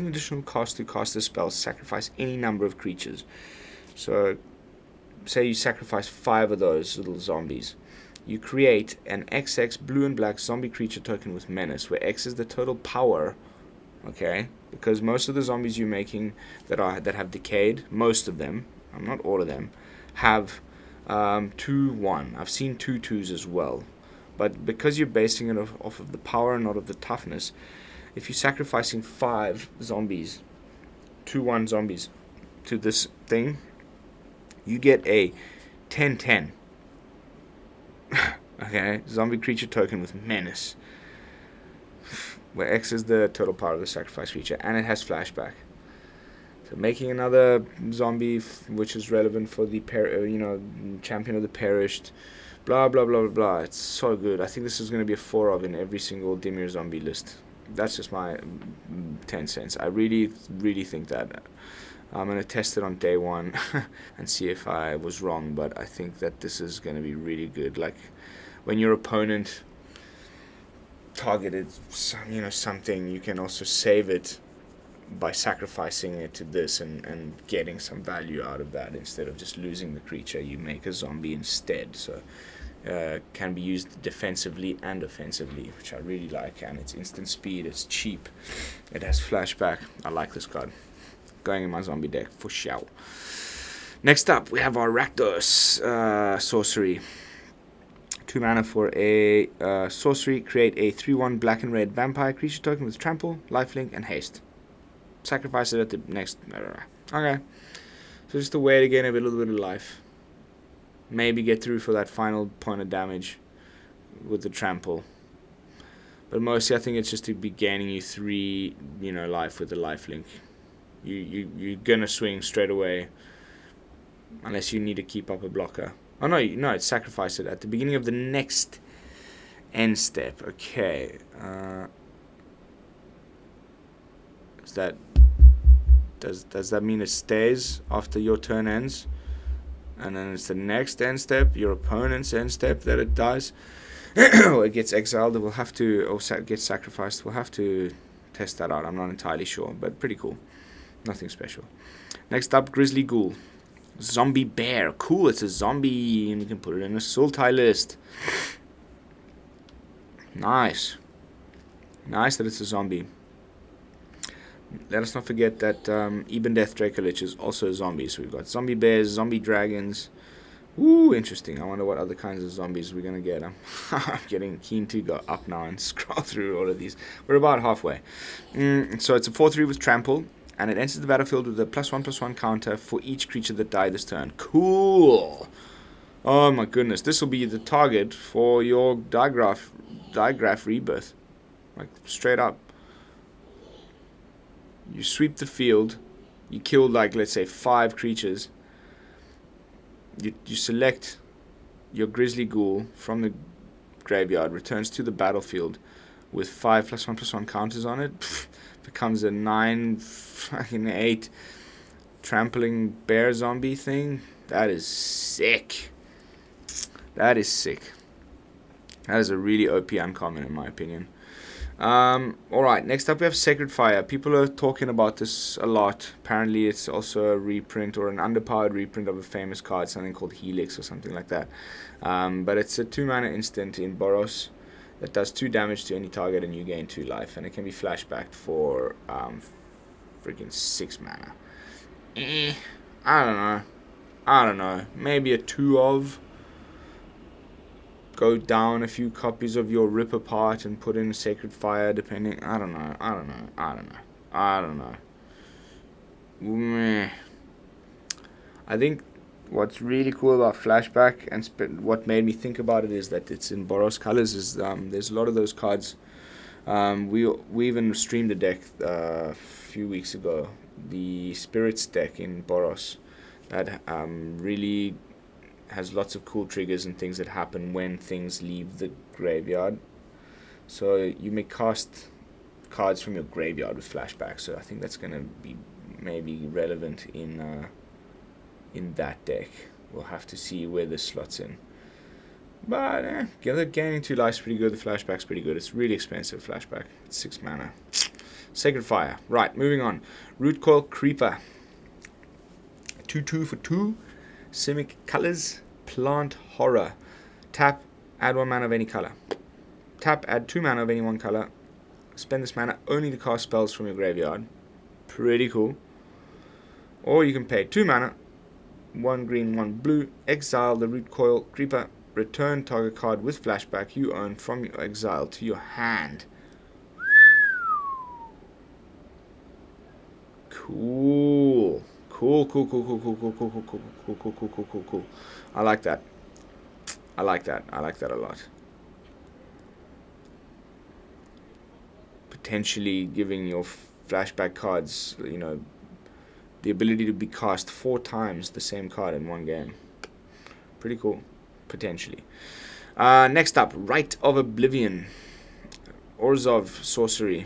additional cost to cast a spell, sacrifice any number of creatures. So, say you sacrifice 5 of those little zombies. You create an XX blue and black zombie creature token with menace, where X is the total power. Okay, because most of the zombies you're making that have decayed, most of them, not all of them, have 2/1. I've seen 2/2s as well, but because you're basing it off of the power and not of the toughness, if you're sacrificing 5 zombies, 2/1 zombies to this thing, you get a 10/10. Okay, zombie creature token with menace, where X is the total power of the sacrifice creature, and it has flashback. So making another zombie, which is relevant for the champion of the perished, blah blah blah blah blah. It's so good. I think this is going to be a 4 of in every single Dimir zombie list. That's just my 10 cents. I really think that. I'm going to test it on day 1 and see if I was wrong, but I think that this is going to be really good. Like, when your opponent targeted something, you can also save it by sacrificing it to this and getting some value out of that. Instead of just losing the creature, you make a zombie instead. So can be used defensively and offensively, which I really like. And it's instant speed, it's cheap, it has flashback. I like this card. Going in my zombie deck for sure. Next up, we have our Rakdos sorcery. 2 mana for a sorcery. Create a 3/1 black and red vampire creature token with trample, lifelink, and haste. Sacrifice it at the next. Okay, so just a way to gain a little bit of life. Maybe get through for that final point of damage with the trample. But mostly, I think it's just to be gaining you 3, life with the lifelink. You're gonna swing straight away, unless you need to keep up a blocker. Oh no, it's sacrifice it at the beginning of the next end step. Okay. Does that mean it stays after your turn ends, and then it's the next end step, your opponent's end step, that it dies, or it gets exiled? We'll have to, or gets sacrificed. We'll have to test that out. I'm not entirely sure, but pretty cool. Nothing special. Next up, Grizzly Ghoul. Zombie Bear. Cool, it's a zombie, and you can put it in a Sultai list. Nice. Nice that it's a zombie. Let us not forget that Eben Death Dracolich is also a zombie. So we've got zombie bears, zombie dragons. Ooh, interesting. I wonder what other kinds of zombies we're going to get. I'm getting keen to go up now and scroll through all of these. We're about halfway. So it's a 4/3 with trample. and it enters the battlefield with a +1/+1 counter for each creature that died this turn. Cool! Oh my goodness, this will be the target for your digraph rebirth. Like, straight up. You sweep the field, you kill, like, let's say 5 creatures. You select your Grizzly Ghoul from the graveyard, returns to the battlefield with 5 +1/+1 counters on it. Becomes a 9, fucking 8 trampling bear zombie thing. That is sick. That is sick. That is a really OP uncommon in my opinion. Alright, next up we have Sacred Fire. People are talking about this a lot. Apparently it's also a reprint or an underpowered reprint of a famous card, something called Helix or something like that. But it's a 2-mana instant in Boros that does 2 damage to any target and you gain 2 life. And it can be flashbacked for freaking 6 mana. I don't know. Maybe a 2 of. Go down a few copies of your Rip Apart and put in Sacred Fire, depending. I don't know. Meh. I think what's really cool about Flashback and what made me think about it is that it's in Boros colors. Is there's a lot of those cards. We even streamed a deck a few weeks ago, the Spirits deck in Boros, that really has lots of cool triggers and things that happen when things leave the graveyard. So you may cast cards from your graveyard with flashback. So I think that's going to be maybe relevant in that deck. We'll have to see where this slots in. But gaining 2 lives is pretty good. The flashback's pretty good. It's really expensive flashback. It's 6 mana. Sacred Fire. Right, moving on. Root Coil Creeper. 2/2 for 2. Simic colors, Plant Horror. Tap, add 1 mana of any color. Tap, add 2 mana of any one color. Spend this mana only to cast spells from your graveyard. Pretty cool. Or you can pay 2 mana, 1 green, 1 blue, exile the Root Coil Creeper, return target card with flashback you own from your exile to your hand. Cool. Cool. I like that. I like that a lot. Potentially giving your flashback cards, the ability to be cast 4 times the same card in one game. Pretty cool. Potentially. Next up, Rite of Oblivion. Orzhov Sorcery.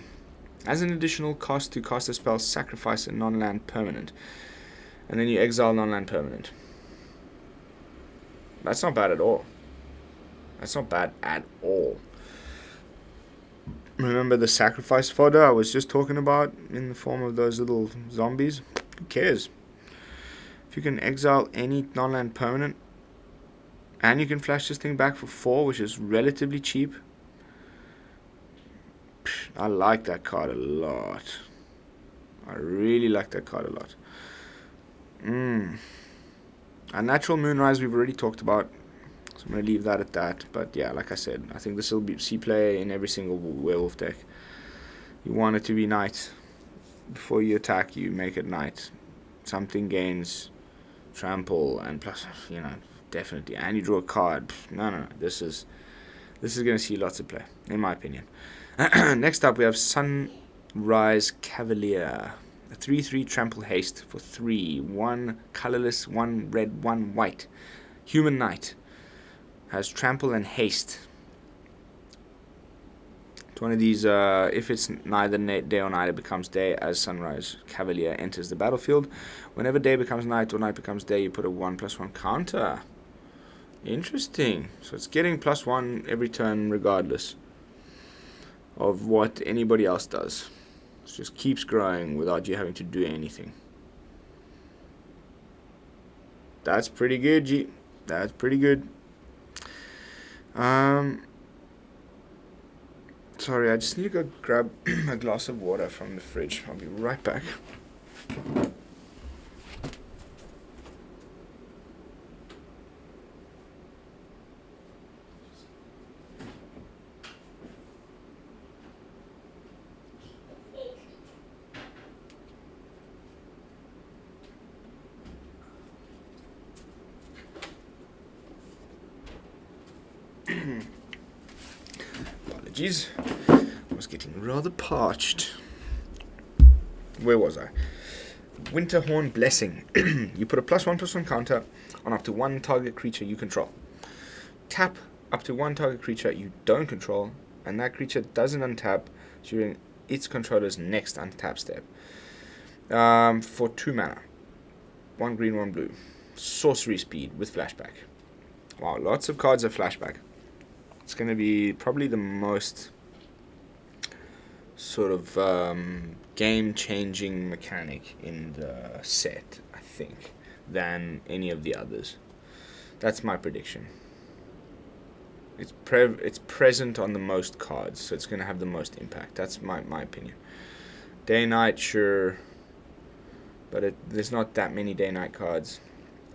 As an additional cost to cast a spell, sacrifice a non-land permanent. And then you exile non-land permanent. That's not bad at all. Remember the sacrifice fodder I was just talking about in the form of those little zombies? Who cares? If you can exile any non-land permanent, and you can flash this thing back for 4, which is relatively cheap. I like that card a lot. I really like that card a lot. A Natural Moonrise we've already talked about, so I'm going to leave that at that. But yeah, like I said, I think this will see play in every single werewolf deck. You want it to be night. Before you attack, you make it night. Something gains trample and plus, definitely. And you draw a card. No. This is going to see lots of play, in my opinion. Next up, we have Rise Cavalier. A 3/3 trample haste for 3. 1 colorless, 1 red, 1 white. Human Knight. Has trample and haste. It's one of these, if it's neither day or night, it becomes day as Sunrise Cavalier enters the battlefield. Whenever day becomes night or night becomes day, you put a 1/1 counter. Interesting. So it's getting +1 every turn regardless of what anybody else does. It just keeps growing without you having to do anything. That's pretty good, G. That's pretty good. Sorry, I just need to go grab a glass of water from the fridge. I'll be right back. Apologies. I was getting rather parched. Where was I? Winterhorn Blessing. You put a +1/+1 counter on up to one target creature you control. Tap up to one target creature you don't control, and that creature doesn't untap during its controller's next untap step. For 2 mana. 1 green, 1 blue. Sorcery speed with flashback. Wow, lots of cards have flashback. It's going to be probably the most sort of game-changing mechanic in the set, I think, than any of the others. That's my prediction. It's present on the most cards, so it's going to have the most impact. That's my opinion. Day-Night, sure, but there's not that many Day-Night cards.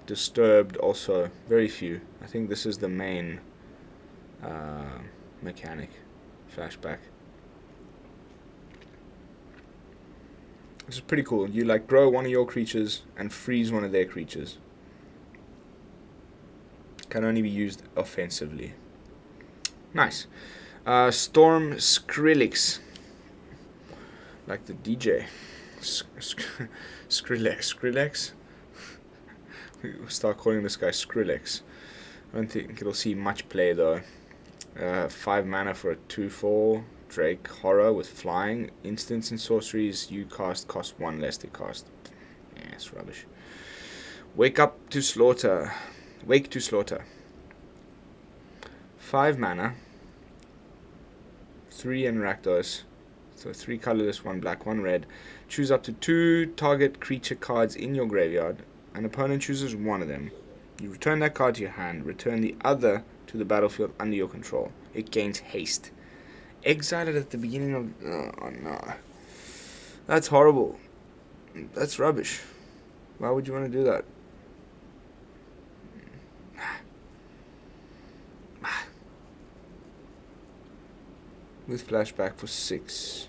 Disturbed, also, very few. I think this is the main mechanic, flashback. This is pretty cool. You like grow one of your creatures and freeze one of their creatures. Can only be used offensively. Nice. Storm Skrillex. Like the DJ. Skrillex. We'll start calling this guy Skrillex. I don't think it'll see much play though. 5 mana for a 2/4. Drake Horror with flying. Instants and sorceries you cast cost 1 less to cast. Yeah, it's rubbish. Wake to Slaughter. 5 mana. 3 Rakdos. So 3 colorless, 1 black, 1 red. Choose up to 2 target creature cards in your graveyard. An opponent chooses one of them. You return that card to your hand. Return the other to the battlefield under your control. It gains haste. Exile it at the beginning of... Oh no. That's horrible. That's rubbish. Why would you want to do that? With flashback for 6.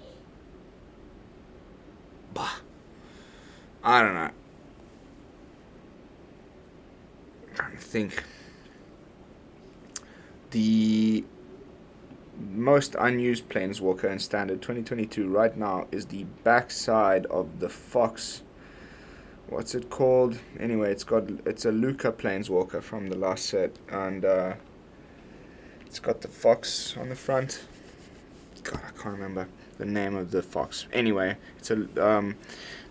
Bah. I don't know. I'm trying to think. The most unused Planeswalker in Standard 2022 right now is the backside of the Fox. What's it called? Anyway, it's a Luca Planeswalker from the last set, and it's got the fox on the front. God, I can't remember the name of the fox. Anyway, it's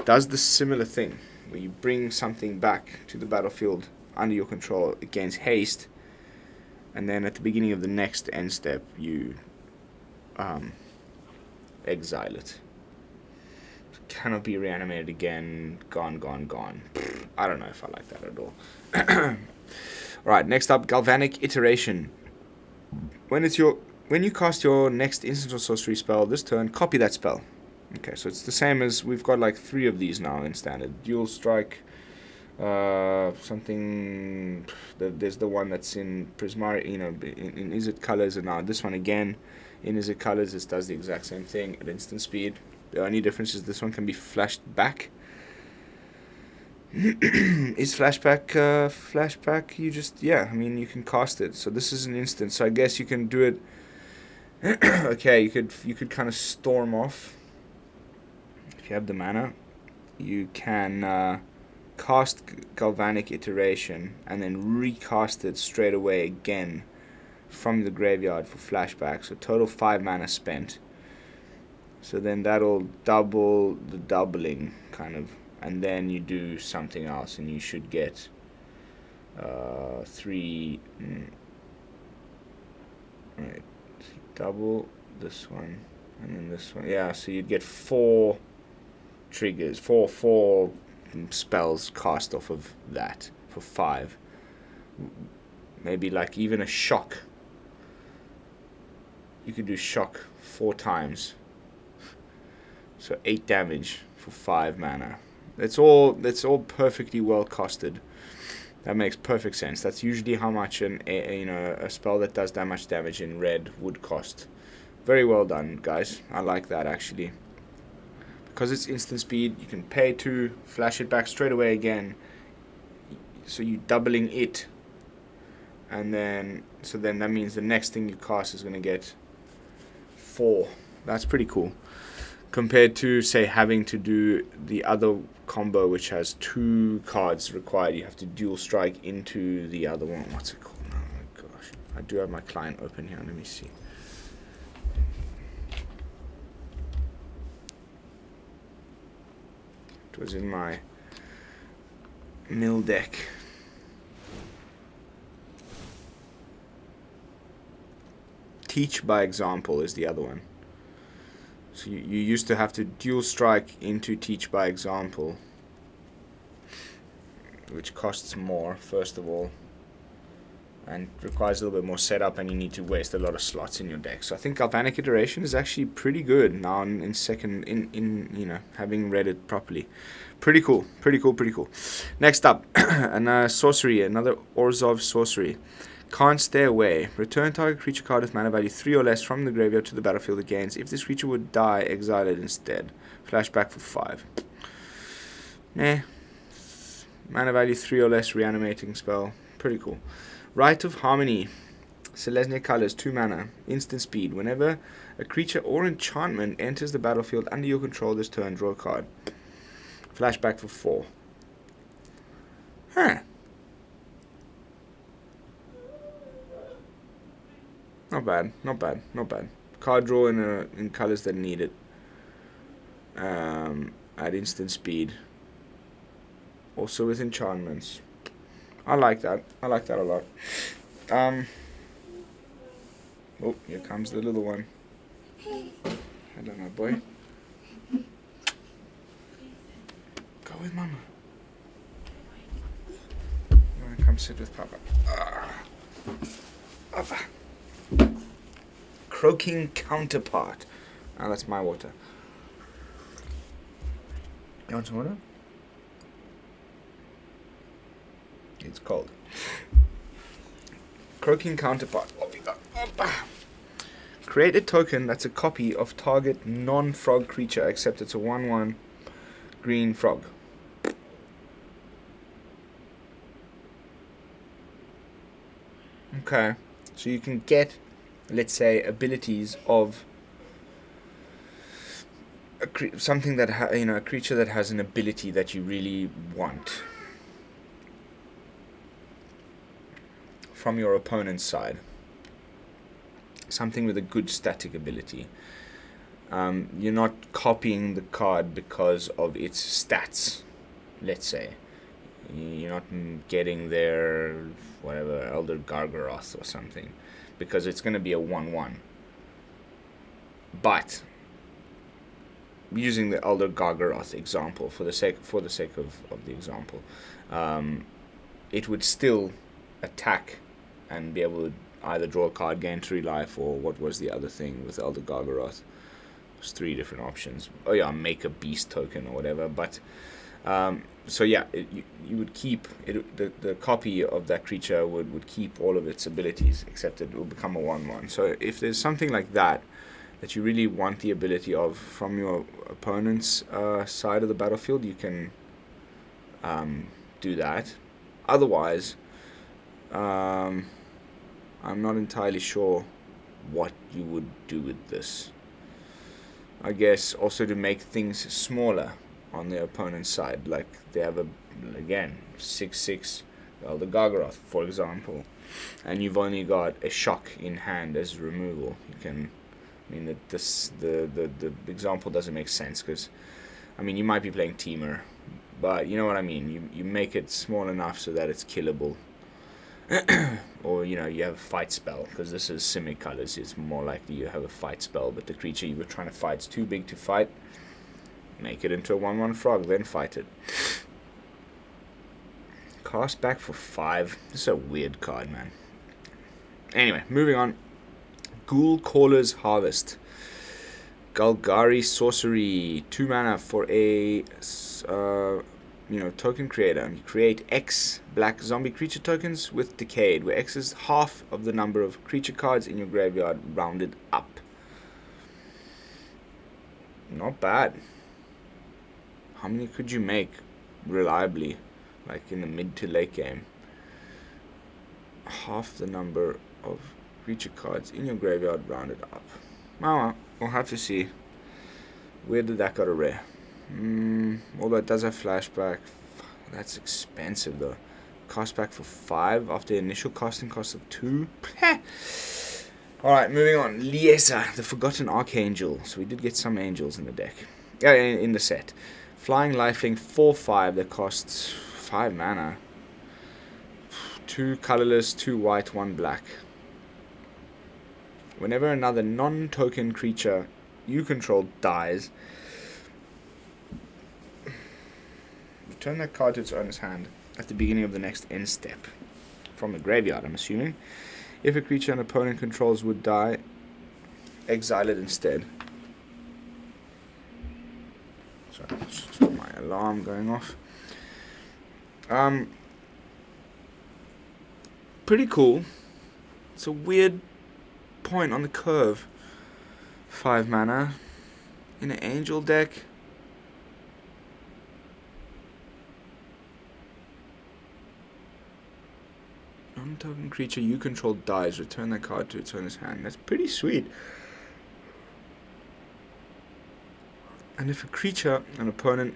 does the similar thing where you bring something back to the battlefield under your control. It gains haste, and then at the beginning of the next end step, you exile it. It cannot be reanimated again. Gone. I don't know if I like that at all. Right, next up, Galvanic Iteration. When you cast your next instant or sorcery spell this turn, copy that spell. Okay, so it's the same as we've got like 3 of these now in Standard. Dual Strike, something. There's the one that's in Prismari, in Izzet Colors, and now this one again in Izzet Colors. This does the exact same thing at instant speed. The only difference is this one can be flashed back. Is flashback? You can cast it. So this is an instant. So I guess you can do it. Okay, you could kind of storm off. If you have the mana, you can cast Galvanic Iteration and then recast it straight away again from the graveyard for flashback. So total 5 mana spent. So then that'll double the doubling kind of, and then you do something else, and you should get 3. Right. Double this one and then this one. Yeah, so you'd get 4 triggers, 4 spells cast off of that for 5. Maybe like even a shock. You could do shock 4 times. So 8 damage for 5 mana. That's all perfectly well costed. That makes perfect sense. That's usually how much a spell that does that much damage in red would cost. Very well done, guys. I like that actually. Because it's instant speed, you can pay 2, flash it back straight away again. So you're doubling it, and then that means the next thing you cast is going to get 4. That's pretty cool. Compared to, say, having to do the other combo, which has 2 cards required. You have to dual strike into the other one. What's it called? Oh my gosh. I do have my client open here. Let me see. It was in my mill deck. Teach by example is the other one. So you used to have to dual strike into Teach by example, which costs more, first of all, and requires a little bit more setup, and you need to waste a lot of slots in your deck. So I think Galvanic Iteration is actually pretty good now in second, you know, having read it properly. Pretty cool. Next up, sorcery, another Orzhov sorcery. Can't Stay Away. Return target creature card with mana value 3 or less from the graveyard to the battlefield again. If this creature would die, exile it instead. Flashback for 5. Mana value 3 or less, reanimating spell. Pretty cool. Rite of Harmony. Selesnya colors, 2 mana. Instant speed. Whenever a creature or enchantment enters the battlefield under your control this turn, draw a card. Flashback for 4. Huh. Not bad. Card draw in colors that need it. At instant speed. Also with enchantments. I like that a lot. Oh, here comes the little one. Hello, my boy. Go with Mama. You want to come sit with Papa? Papa. Croaking Counterpart. Oh, that's my water. You want some water? It's cold. Croaking Counterpart. What we got? Create a token that's a copy of target non-frog creature, except it's a 1/1 green frog. Okay, so you can get, let's say, abilities of something that a creature that has an ability that you really want from your opponent's side. Something with a good static ability. You're not copying the card because of its stats, let's say. You're not getting their whatever Elder Gargaroth or something because it's going to be a 1/1. But using the Elder Gargaroth example for the sake of the example, it would still attack and be able to either draw a card, gain 3 life, or what was the other thing with Elder Gargaroth? There's 3 different options. Oh yeah, make a beast token or whatever. But so yeah, you would keep it. The copy of that creature would keep all of its abilities, except it will become a 1/1. So if there's something like that you really want the ability of from your opponent's side of the battlefield, you can do that. Otherwise, I'm not entirely sure what you would do with this. I guess also to make things smaller on their opponent's side, like they have again 6/6 Elder Gargaroth, for example, and you've only got a shock in hand as removal. You can, the example doesn't make sense because, you might be playing Teamer, but you know what I mean. You make it small enough so that it's killable. Or you have a fight spell, because this is Simic colors. It's more likely you have a fight spell, but the creature you were trying to fight is too big to fight. Make it into a 1/1 frog, then fight it. Cast back for 5. This is a weird card, man. Anyway, moving on. Ghoul Caller's Harvest. Gulgari sorcery. 2 mana for a token creator. You create X black zombie creature tokens with Decayed, where X is half of the number of creature cards in your graveyard rounded up. Not bad. How many could you make reliably, like in the mid to late game? Half the number of creature cards in your graveyard rounded up. well, we'll have to see. Where did that got a rare? Although it does have flashback. That's expensive though. Cost back for 5 after initial casting cost of 2. Alright, moving on. Liezer, the Forgotten Archangel. So we did get some angels in the deck. Yeah, in the set. Flying Lifelink 4/5 that costs 5 mana. 2 colorless, 2 white, 1 black. Whenever another non-token creature you control dies, return that card to its owner's hand at the beginning of the next end step. From the graveyard, I'm assuming. If a creature an opponent controls would die, exile it instead. Sorry, that's my alarm going off. Pretty cool. It's a weird point on the curve. 5 mana in an angel deck. Non-token creature you control dies. Return that card to its owner's hand. That's pretty sweet. And if a creature an opponent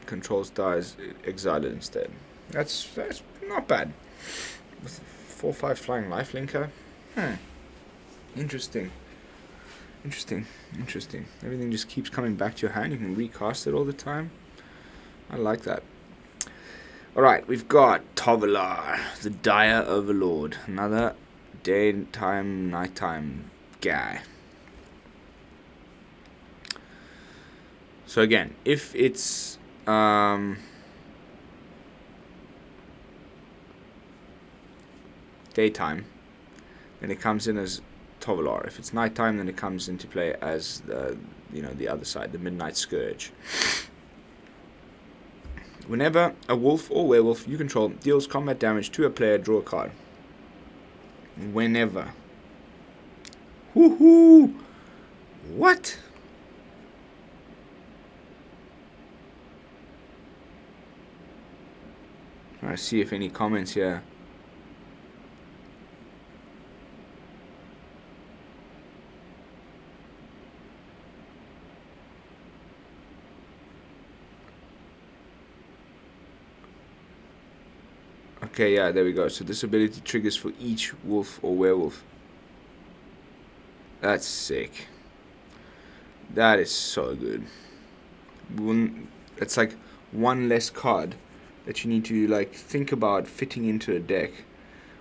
controls dies, exile it instead. That's not bad. With 4/5 flying lifelinker. Interesting. Everything just keeps coming back to your hand. You can recast it all the time. I like that. Alright, we've got Tovalar, the Dyer Overlord. Another daytime, nighttime guy. So again, if it's daytime, then it comes in as Tovalar. If it's nighttime, then it comes into play as the other side, the Midnight Scourge. Whenever a wolf or werewolf you control deals combat damage to a player, draw a card. Whenever. Woohoo! What? Trying to see if any comments here. Okay, yeah, there we go. So this ability triggers for each wolf or werewolf. That's sick. That is so good. It's like one less card that you need to like think about fitting into a deck,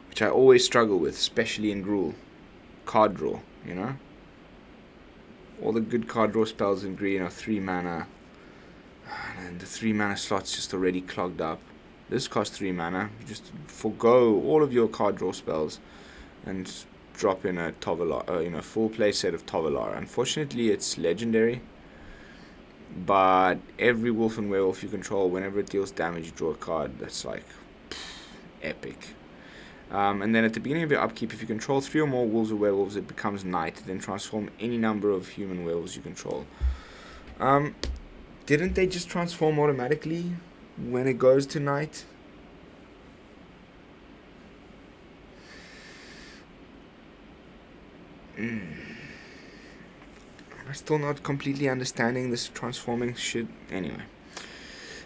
which I always struggle with, especially in Ghoul. Card draw, you know? All the good card draw spells in green are 3 mana. And the 3 mana slot's just already clogged up. This costs 3 mana. You just forgo all of your card draw spells and drop in a Tovalar, full play set of Tovalar. Unfortunately, it's legendary, but every wolf and werewolf you control, whenever it deals damage, you draw a card. That's like epic. And then at the beginning of your upkeep, if you control 3 or more wolves or werewolves, it becomes night. Then transform any number of human werewolves you control. Didn't they just transform automatically when it goes to night? I'm still not completely understanding this transforming shit. Anyway,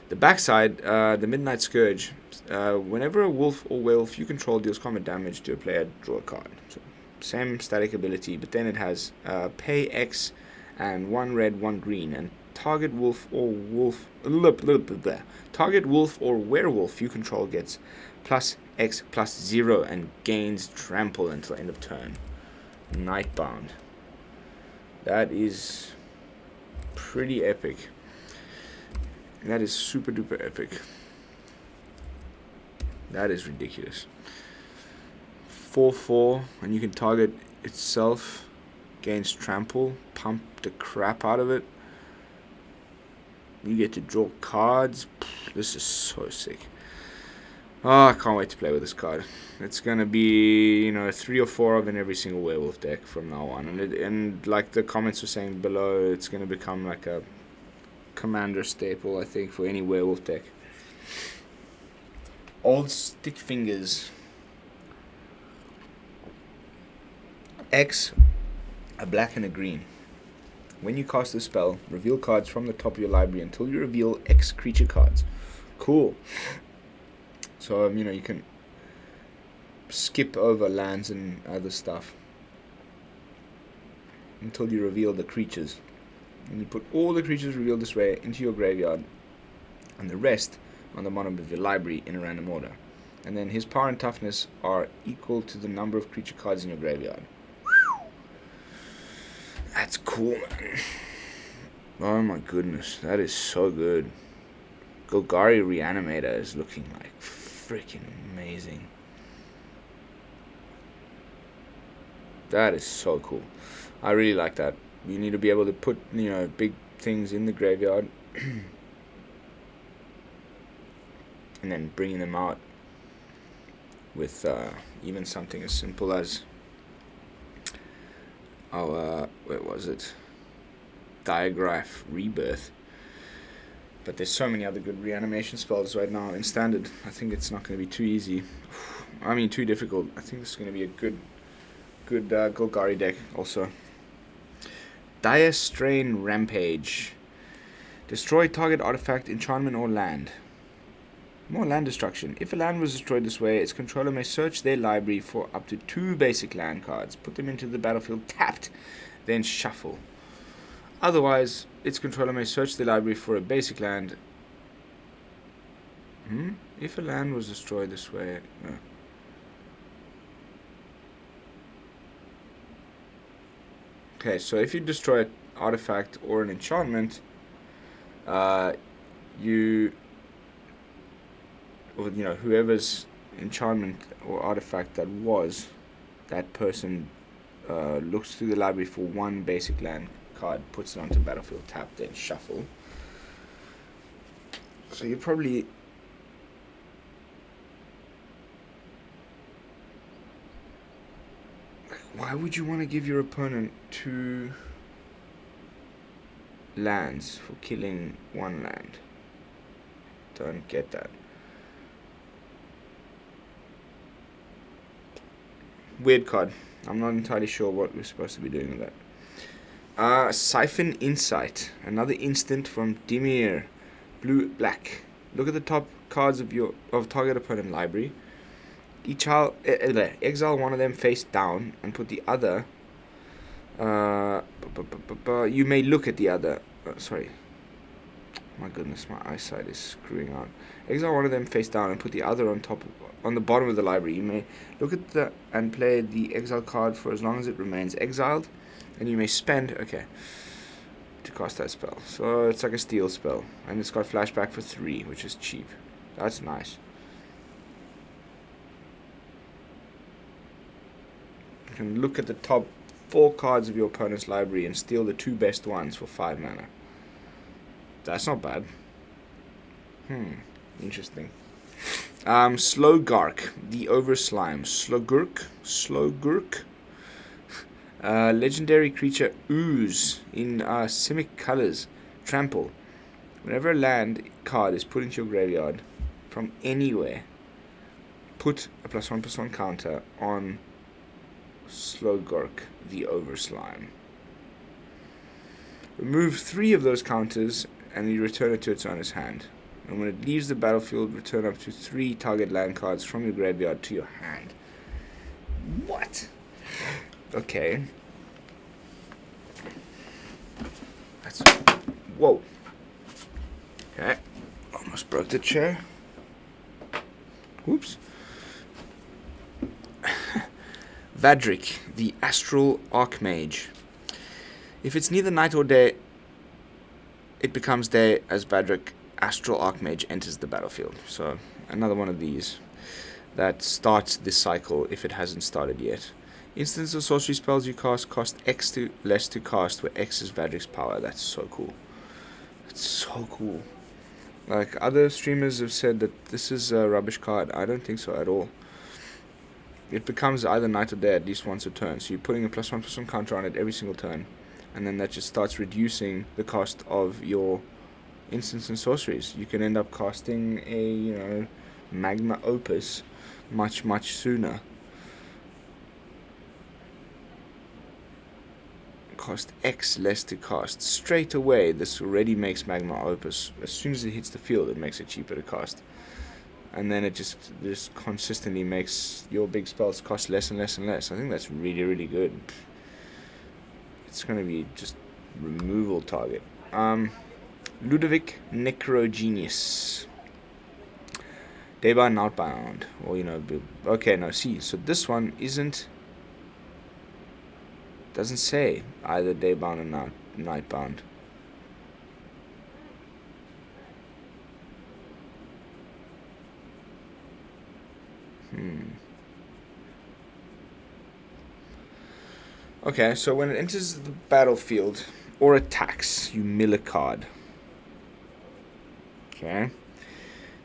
the backside, the Midnight Scourge. Whenever a wolf or werewolf you control deals combat damage to a player, draw a card. So, same static ability, but then it has pay X and 1 red, 1 green, and target wolf or werewolf you control gets plus X plus 0 and gains trample until end of turn. Nightbound. That is pretty epic. That is super duper epic. That is ridiculous. 4/4, and you can target itself, gains trample, pump the crap out of it. You get to draw cards. This is so sick. Oh, I can't wait to play with this card. It's gonna be, 3 or 4 of in every single werewolf deck from now on. And like the comments were saying below, it's gonna become like a commander staple, I think, for any werewolf deck. Old Stick Fingers. X a black and a green. When you cast a spell, reveal cards from the top of your library until you reveal X creature cards. Cool. So, you can skip over lands and other stuff until you reveal the creatures. And you put all the creatures revealed this way into your graveyard, and the rest on the bottom of your library in a random order. And then his power and toughness are equal to the number of creature cards in your graveyard. That's cool, man. Oh my goodness, that is so good. Gulgari Reanimator is looking like freaking amazing. That is so cool. I really like that. You need to be able to put, big things in the graveyard and then bringing them out with even something as simple as where was it? Diagraph Rebirth. But there's so many other good reanimation spells right now in Standard. I think it's not going to be too easy. Too difficult. I think this is going to be a good Gulgari deck also. Dire Strain Rampage. Destroy target artifact, enchantment, or land. More land destruction. If a land was destroyed this way, its controller may search their library for up to 2 basic land cards, put them into the battlefield tapped, then shuffle. Otherwise, its controller may search the library for a basic land. If a land was destroyed this way... Okay, so if you destroy an artifact or an enchantment, whoever's enchantment or artifact that person looks through the library for 1 basic land card, puts it onto battlefield tap, then shuffle. So you probably... Why would you want to give your opponent 2 lands for killing 1 land? Don't get that. Weird card. I'm not entirely sure what we're supposed to be doing with that. Siphon Insight. Another instant from Dimir. Blue-black. Look at the top cards of target opponent library. Exile one of them face down and put the other... you may look at the other... sorry. My goodness, my eyesight is screwing out. Exile one of them face down and put the other on the bottom of the library. You may look at and play the exile card for as long as it remains exiled, and you may spend to cast that spell. So it's like a steal spell, and it's got flashback for 3, which is cheap. That's nice. You can look at the top 4 cards of your opponent's library and steal the 2 best ones for 5 mana. That's not bad. Interesting. Slowgark, the Overslime. Slowgurk. Legendary creature Ooze in Simic colors. Trample. Whenever a land card is put into your graveyard from anywhere, put a +1/+1 counter on Slowgurk, the Overslime. Remove 3 of those counters and you return it to its owner's hand. And when it leaves the battlefield, return up to 3 target land cards from your graveyard to your hand. What? Okay. That's... Whoa. Okay. Almost broke the chair. Whoops. Vadrik, the Astral Archmage. If it's neither night or day, it becomes day as Vadrik Astral Archmage enters the battlefield. So another one of these that starts this cycle if it hasn't started yet. Instants or sorcery spells you cast cost X to less to cast, where X is Vadrik's power. That's so cool. It's so cool. Like, other streamers have said that this is a rubbish card. I don't think so at all. It becomes either night or day at least once a turn. So you're putting a +1/+1 counter on it every single turn. And then that just starts reducing the cost of your instants and sorceries. You can end up casting a, Magma Opus much, much sooner. cost X less to cast. Straight away, this already makes Magma Opus. As soon as it hits the field, it makes it cheaper to cast. And then it just consistently makes your big spells cost less and less and less. I think that's really, really good. It's going to be just removal target. Ludovic Necrogenius. Daybound and Outbound. Or, you know, okay, no, see. So this one doesn't say either Daybound or Nightbound. Okay, so when it enters the battlefield or attacks, you mill a card. Okay.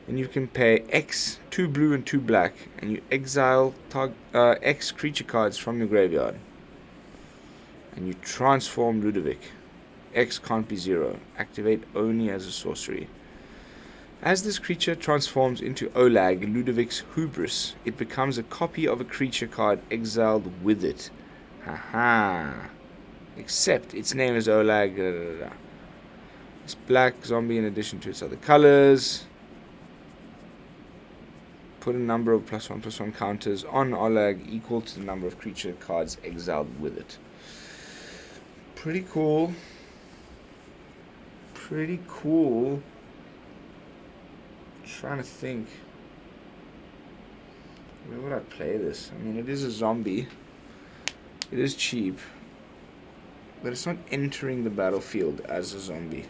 Then you can pay X, 2 blue and 2 black, and you exile X creature cards from your graveyard. And you transform Ludovic. X can't be 0. Activate only as a sorcery. As this creature transforms into Olag, Ludovic's Hubris, it becomes a copy of a creature card exiled with it. Haha. Except its name is Olag. It's black zombie in addition to its other colors. Put a number of +1/+1 counters on Olag equal to the number of creature cards exiled with it. Pretty cool. Pretty cool. Trying to think. Where would I play this? I mean, it is a zombie. It is cheap. But it's not entering the battlefield as a zombie.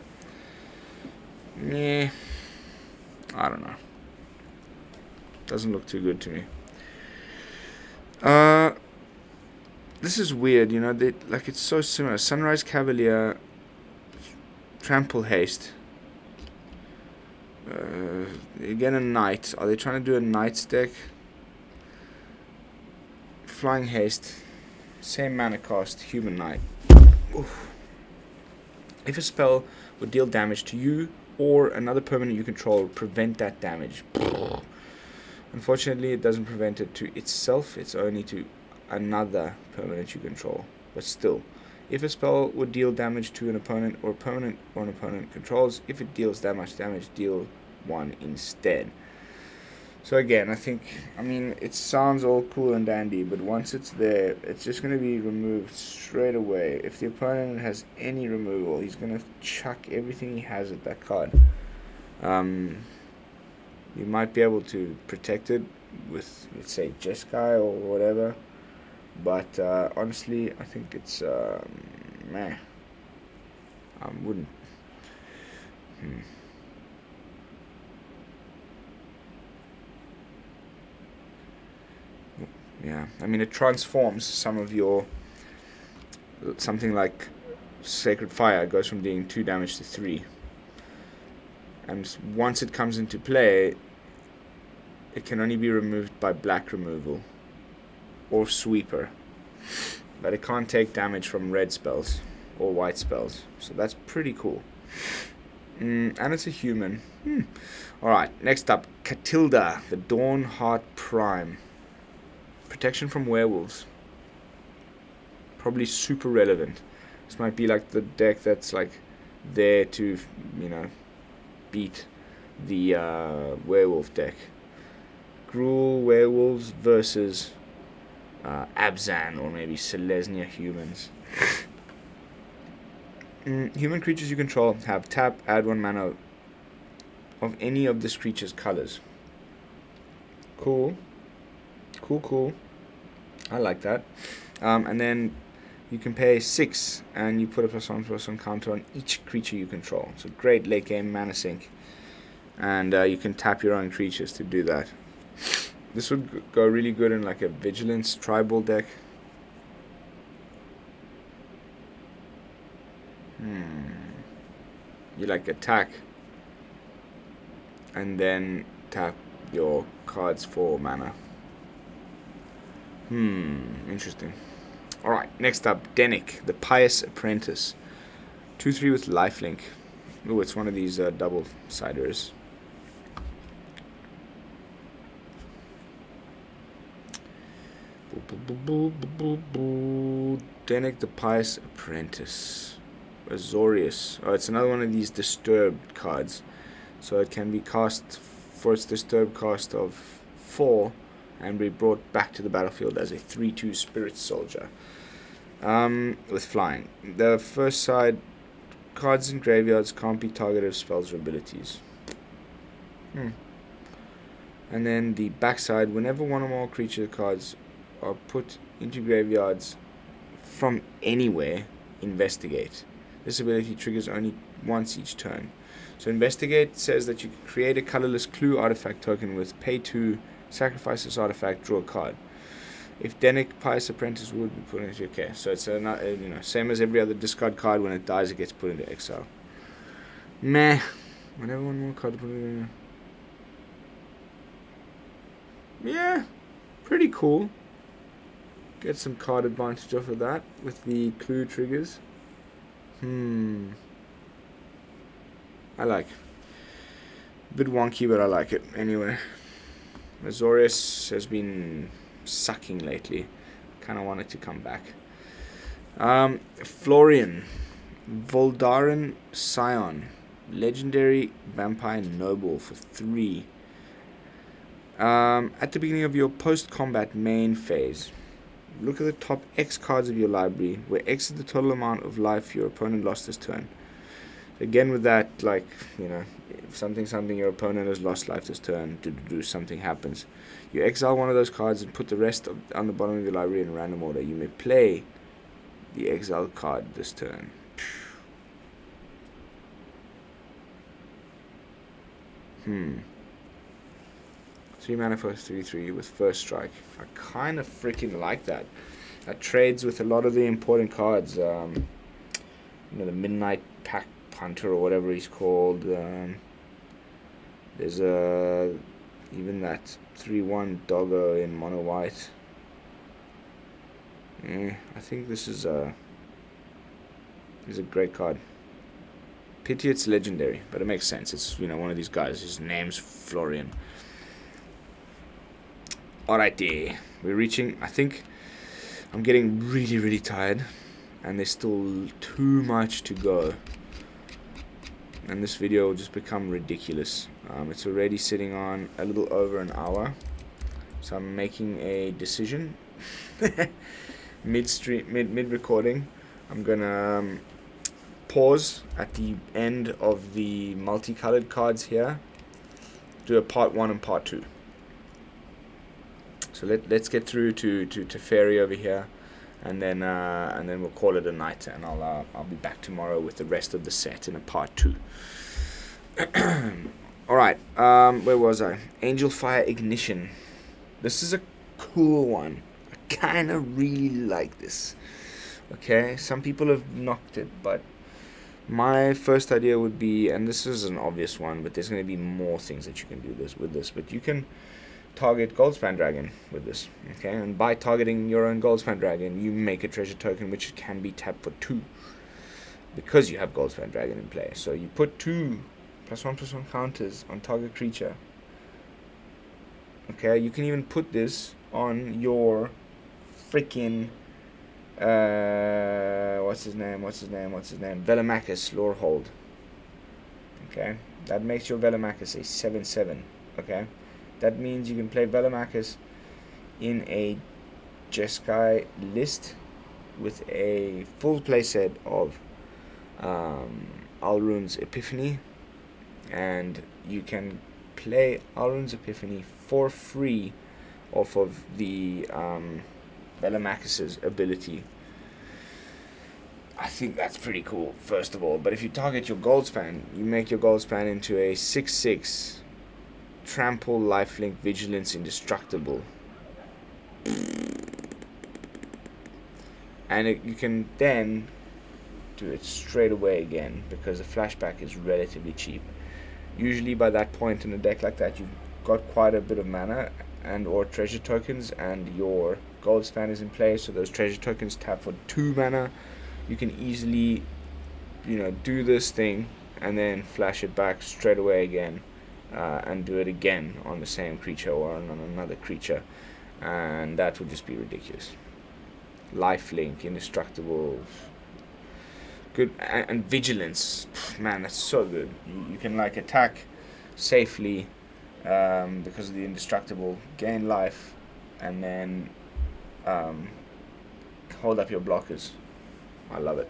Meh. I don't know. Doesn't look too good to me. This is weird, you know. Like, it's so similar. Rise Cavalier, Trample Haste. Again, a knight. Are they trying to do a knight's deck? Flying Haste. Same mana cost. Human Knight. Oof. If a spell would deal damage to you or another permanent you control, prevent that damage. Unfortunately, it doesn't prevent it to itself. It's only to another permanent you control. But still, if a spell would deal damage to an opponent or permanent or an opponent controls, if it deals that much damage, deal 1 instead. So again, I mean, it sounds all cool and dandy, but once it's there, it's just going to be removed straight away. If the opponent has any removal, he's going to chuck everything he has at that card. You might be able to protect it with, let's say, Jeskai or whatever, but honestly, I think it's meh. I wouldn't. Yeah, I mean, it transforms some of your, something like Sacred Fire goes from dealing 2 damage to 3. And once it comes into play, it can only be removed by black removal or sweeper. But it can't take damage from red spells or white spells. So that's pretty cool. And it's a human. Alright, next up, Catilda, the Dawn Heart Prime. Protection from werewolves. Probably super relevant. This might be like the deck that's like there to, you know, beat the werewolf deck. Ghoul werewolves versus Abzan or maybe Selesnya humans. Human creatures you control have tap, add 1 mana of any of this creature's colors. Cool. Cool. I like that. And then you can pay 6 and you put a +1/+1 counter on each creature you control. So great late game mana sink. And you can tap your own creatures to do that. This would go really good in like a Vigilance tribal deck. You like attack and then tap your cards for mana. Interesting. Alright, next up, Denick, the Pious Apprentice. 2/3 with lifelink. Ooh, it's one of these double-siders. Denic the Pious Apprentice. Azorius. Oh, it's another one of these disturbed cards. So it can be cast for its disturbed cost of 4 and be brought back to the battlefield as a 3/2 Spirit Soldier. With flying. The first side, cards in graveyards can't be targeted with spells or abilities. And then the backside, whenever one or more creature cards are put into graveyards from anywhere, investigate. This ability triggers only once each turn. So investigate says that you can create a colorless clue artifact token with pay 2, sacrifice this artifact, draw a card. If Denic Pious Apprentice would be put into so it's a, same as every other discard card. When it dies, it gets put into exile. Meh. Whenever one more card put in. Yeah, pretty cool. Get some card advantage off of that with the clue triggers. I like. A bit wonky, but I like it anyway. Azorius has been sucking lately. Kind of want it to come back. Florian, Voldaron, Scion, legendary vampire noble for 3. At the beginning of your post-combat main phase, look at the top X cards of your library, where X is the total amount of life your opponent lost this turn. Again, with that, like, if something your opponent has lost life this turn, do something happens. You exile one of those cards and put the rest on the bottom of your library in random order. You may play the exiled card this turn. 3 mana for 3/3 with first strike. I kind of freaking like that. That trades with a lot of the important cards. The Midnight Pack Hunter or whatever he's called. There's even that 3/1 Doggo in mono white. I think this is a great card. Pity it's legendary, but it makes sense. It's one of these guys. His name's Florian. Alrighty, we're reaching. I think I'm getting really, really tired, and there's still too much to go. And this video will just become ridiculous. It's already sitting on a little over an hour, so I'm making a decision. mid recording, I'm gonna pause at the end of the multicolored cards here. Do a part 1 and part 2. So let's get through to Fairy over here, and then we'll call it a night, and I'll be back tomorrow with the rest of the set in a part 2. All right, where was I? Angel Fire Ignition. This is a cool one. I kind of really like this. Okay, some people have knocked it, but my first idea would be, and this is an obvious one, but there's going to be more things that you can do with this, but you can target Goldspan Dragon with this, okay? And by targeting your own Goldspan Dragon, you make a treasure token which can be tapped for 2 because you have Goldspan Dragon in play. So you put 2 +1/+1 counters on target creature. Okay, you can even put this on your freaking what's his name? Velemachus Lorehold. Okay, that makes your Velemachus a 7/7. Okay. That means you can play Velemachus in a Jeskai list with a full playset of Alrund's Epiphany, and you can play Alrund's Epiphany for free off of the Velemachus's ability. I think that's pretty cool, first of all. But if you target your Goldspan, you make your Goldspan into a 6/6 Trample, Lifelink, Vigilance, Indestructible. And you can then do it straight away again, because the flashback is relatively cheap. Usually by that point in a deck like that, you've got quite a bit of mana and or treasure tokens, and your Goldspan is in play, so those treasure tokens tap for 2 mana. You can easily, do this thing and then flash it back straight away again. And do it again on the same creature or on another creature. and that would just be ridiculous. Lifelink, indestructible, good, and vigilance. Man, that's so good. You can like attack safely because of the indestructible, gain life, and then hold up your blockers. I love it.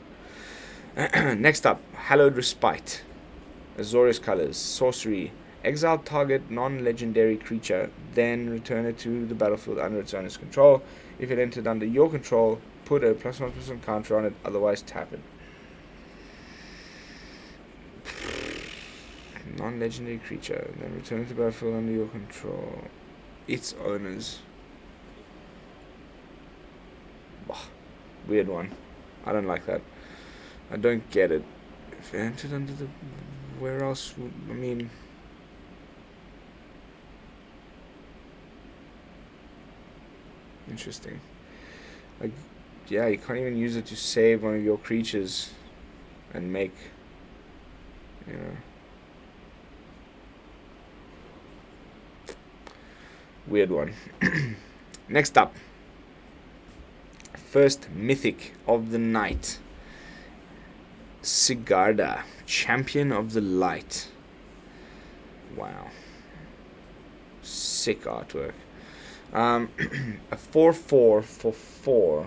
Next up, Hallowed Respite. Azorius colors, sorcery. Exile target non-legendary creature, then return it to the battlefield under its owner's control. If it entered under your control, put a +1/+1 counter on it, otherwise tap it. Non-legendary creature, then return it to the battlefield under your control. Its owners. Weird one. I don't like that. I don't get it. If it entered under the... Where else would... I mean... Interesting. Like, yeah, you can't even use it to save one of your creatures and make, you know. Weird one. Next up. First Mythic of the night. Sigarda, Champion of the Light. Wow. Sick artwork. A 4/4 for 4.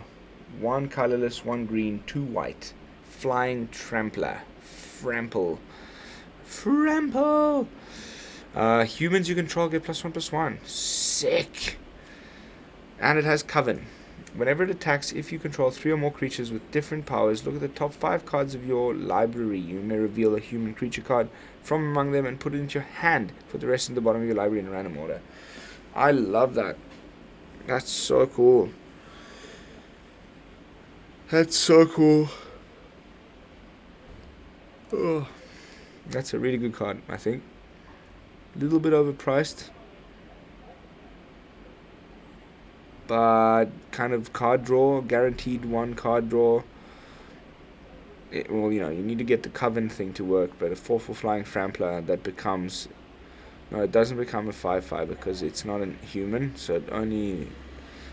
1 colorless, 1 green, 2 white. Flying Trampler. Frample! Humans you control get +1/+1. Sick! And it has Coven. Whenever it attacks, if you control 3 or more creatures with different powers, look at the top 5 cards of your library. You may reveal a human creature card from among them and put it into your hand. Put the rest in the bottom of your library in random order. I love that. That's so cool. That's so cool. Oh, that's a really good card, I think. A little bit overpriced, but kind of card draw, guaranteed 1 card draw. Well, you know, you need to get the Coven thing to work, but a 4/4 flying Trampler that becomes... No, it doesn't become a 5/5 because it's not a human, so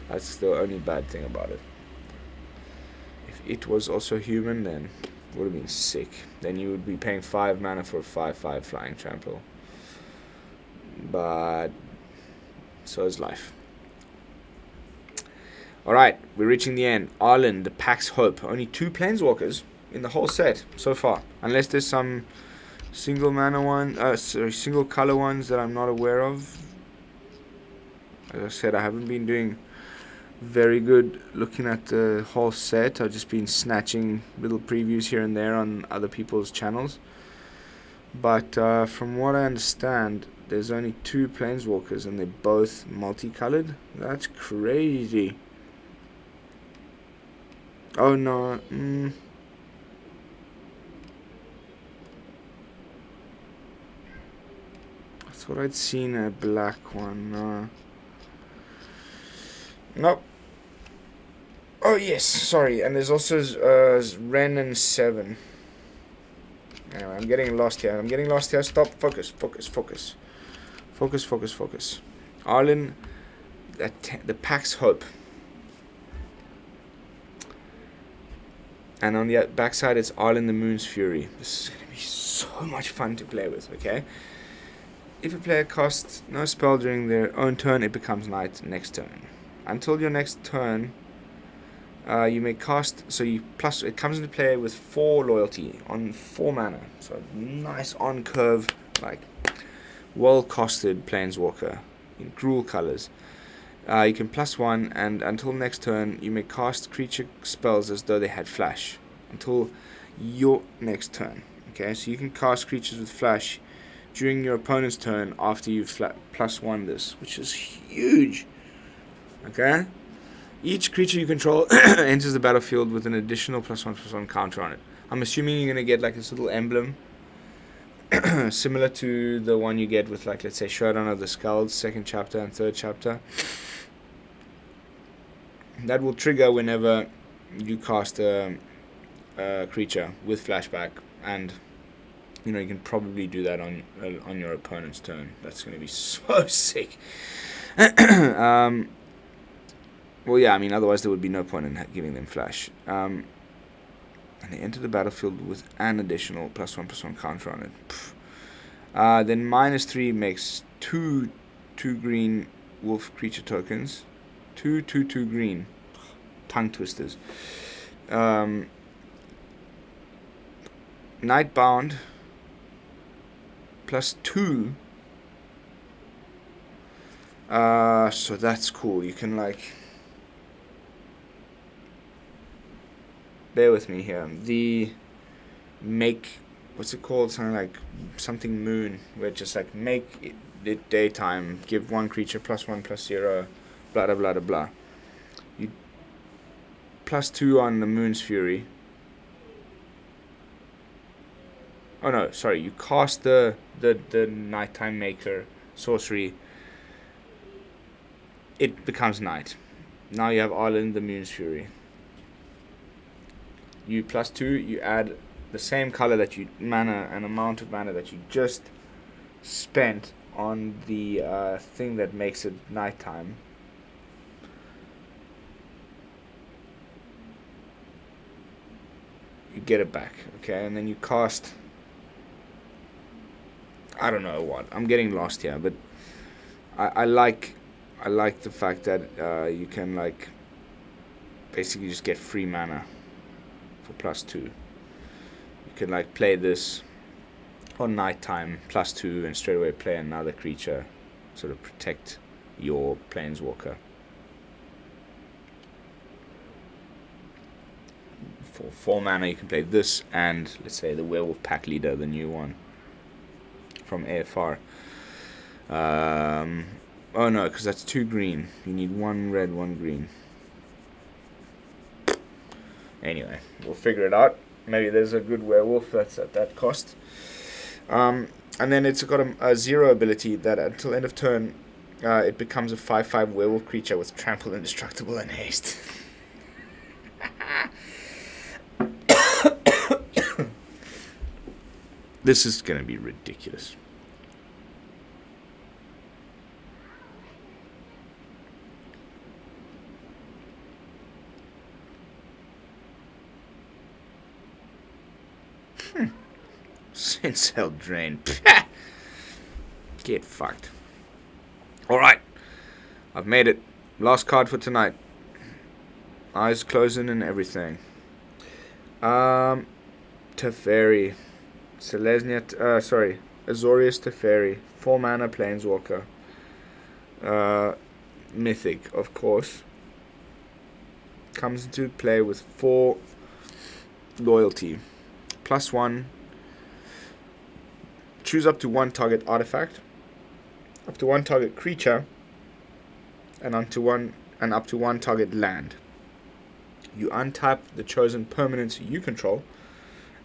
that's the only bad thing about it. If it was also human, then it would have been sick. Then you would be paying 5 mana for a 5/5 flying Trampler. But so is life. Alright, we're reaching the end. Arlen, the Pack's Hope. Only 2 Planeswalkers in the whole set so far. Unless there's some single color ones that I'm not aware of. As I said, I haven't been doing very good looking at the whole set. I've just been snatching little previews here and there on other people's channels. But from what I understand, there's only 2 Planeswalkers and they're both multicolored. That's crazy. Oh no. I thought I'd seen a black one. Nope. Oh yes, sorry. And there's also Ren and 7. Anyway, I'm getting lost here. Stop. Focus. Arlen, the Pack's Hope. And on the backside, it's Arlen the Moon's Fury. This is going to be so much fun to play with, okay? If a player casts no spell during their own turn, it becomes night next turn. Until your next turn, you may cast, it comes into play with 4 loyalty on 4 mana. So nice on curve, like well costed Planeswalker in Ghoul colors. You can +1, and until next turn, you may cast creature spells as though they had flash until your next turn. Okay, so you can cast creatures with flash during your opponent's turn after you've +1 this, which is huge. Okay, each creature you control enters the battlefield with an additional +1/+1 counter on it. I'm assuming you're gonna get like this little emblem, similar to the one you get with, like, let's say Showdown of the Skulls 2nd chapter and 3rd chapter. That will trigger whenever you cast a creature with flashback, and you know you can probably do that on your opponent's turn. That's going to be so sick. Well, yeah, I mean, otherwise there would be no point in giving them flash. And they enter the battlefield with an additional +1/+1 counter on it. Then -3 makes two green wolf creature tokens. 2/2/2 green. Tongue twisters. Nightbound +2. So that's cool. You can like... Bear with me here. The make... What's it called? Something like something moon. Where it just like make it daytime. Give one creature +1/+0. Blah blah blah blah. You +2 on the moon's fury. Oh no, sorry. You cast the nighttime maker sorcery. It becomes night. Now you have Island, the Moon's Fury. You +2, you add the same color that you mana, an amount of mana that you just spent on the thing that makes it nighttime. You get it back, okay, and then you cast. I don't know what. I'm getting lost here, but I like the fact that you can like basically just get free mana for +2. You can like play this on nighttime +2 and straight away play another creature, sort of protect your planeswalker. For 4 mana you can play this and let's say the Werewolf Pack Leader, the new one from AFR. Oh no, because that's 2 green. You need 1 red, 1 green. Anyway, we'll figure it out. Maybe there's a good werewolf that's at that cost. And then it's got a 0 ability that until end of turn, it becomes a 5/5 werewolf creature with trample, indestructible, and haste. This is going to be ridiculous. Cell drain. Get fucked. Alright. I've made it. Last card for tonight. Eyes closing and everything. Teferi. Azorius the Fairy. 4 mana planeswalker. Mythic, of course. Comes into play with 4 loyalty. +1. Choose up to 1 target artifact, up to 1 target creature, and up to 1 target land. You untap the chosen permanents you control,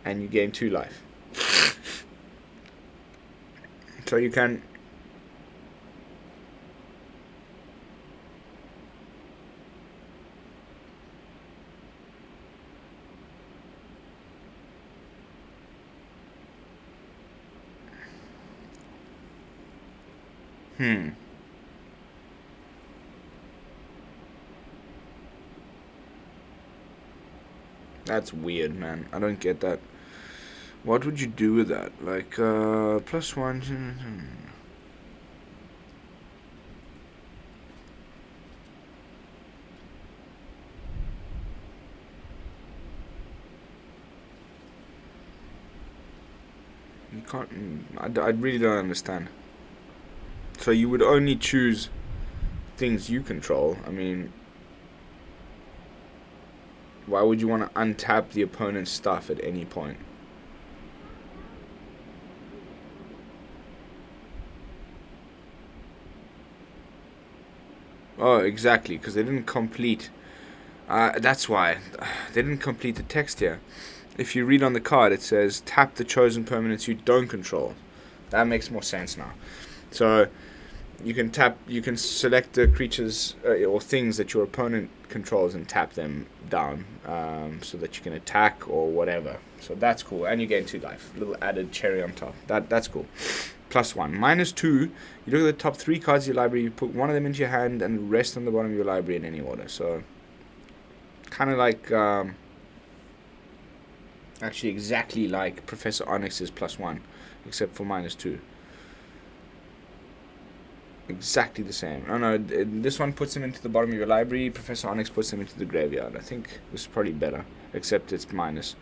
and you gain 2 life. So you can That's weird, man. I don't get that. What would you do with that? Like, +1. You can't. I really don't understand. So you would only choose things you control. I mean, why would you want to untap the opponent's stuff at any point? Oh, exactly, because they didn't complete. That's why. They didn't complete the text here. If you read on the card, it says, tap the chosen permanents you don't control. That makes more sense now. So, you can select the creatures or things that your opponent controls and tap them down so that you can attack or whatever. So that's cool, and you gain 2 life. A little added cherry on top. That's cool. +1. -2, you look at the top 3 cards of your library, you put one of them into your hand, and the rest on the bottom of your library in any order. So, kind of like, actually exactly like Professor Onyx's +1, except for -2. Exactly the same. Oh no, this one puts them into the bottom of your library, Professor Onyx puts them into the graveyard. I think this is probably better, except it's minus.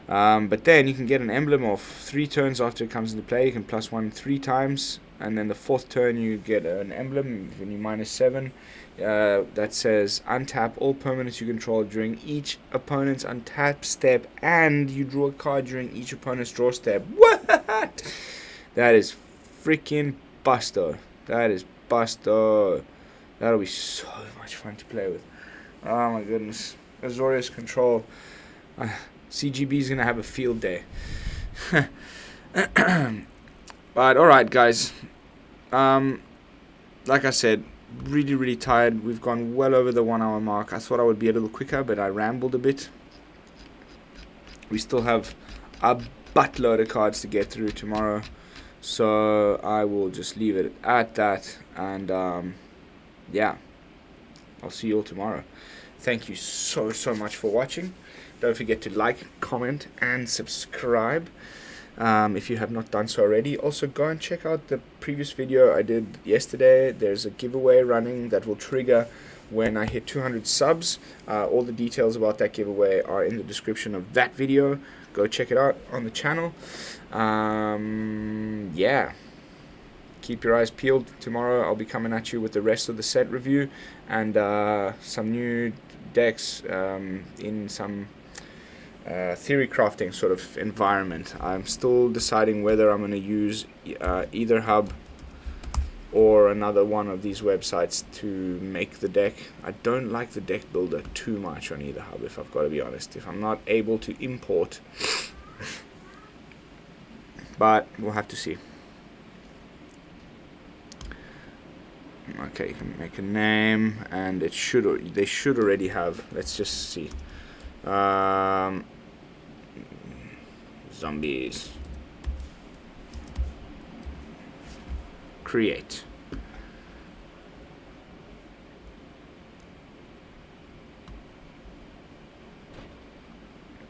But then you can get an emblem of 3 turns after it comes into play. You can +1 3 times, and then the 4th turn you get an emblem when you -7 that says untap all permanents you control during each opponent's untap step, and you draw a card during each opponent's draw step. What? That is freaking busto. That is busto. That'll be so much fun to play with. Oh my goodness. Azorius control. CGB is going to have a field day. But alright guys. Like I said, really tired. We've gone well over the 1 hour mark. I thought I would be a little quicker, but I rambled a bit. We still have a buttload of cards to get through tomorrow. So I will just leave it at that. And yeah. I'll see you all tomorrow. Thank you so much for watching. Don't forget to like, comment, and subscribe if you have not done so already. Also, go and check out the previous video I did yesterday. There's a giveaway running that will trigger when I hit 200 subs. All the details about that giveaway are in the description of that video. Go check it out on the channel. Yeah. Keep your eyes peeled. Tomorrow I'll be coming at you with the rest of the set review and some new decks in some theory crafting sort of environment. I'm still deciding whether I'm going to use either hub or another one of these websites to make the deck. I don't like the deck builder too much on either hub, if I've got to be honest. If I'm not able to import, but we'll have to see. Okay, you can make a name, and they should already have. Let's just see. Zombies. Create.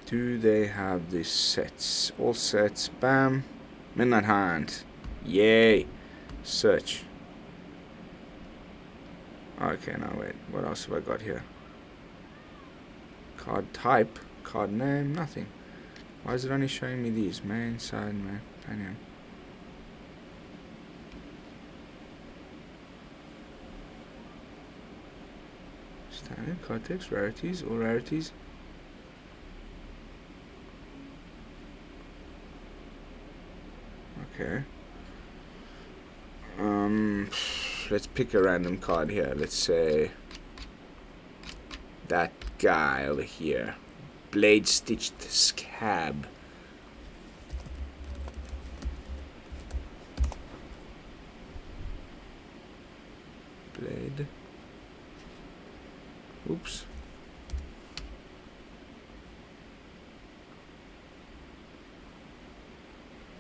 Do they have these sets? All sets. Bam. Midnight Hand. Yay. Search. Okay, now wait. What else have I got here? Card type. Card name. Nothing. Why is it only showing me these? Main, side, main, companion. Standard, card text, rarities, all rarities. Okay. Let's pick a random card here. Let's say that guy over here. Blade Stitched Scab. Blade. Oops.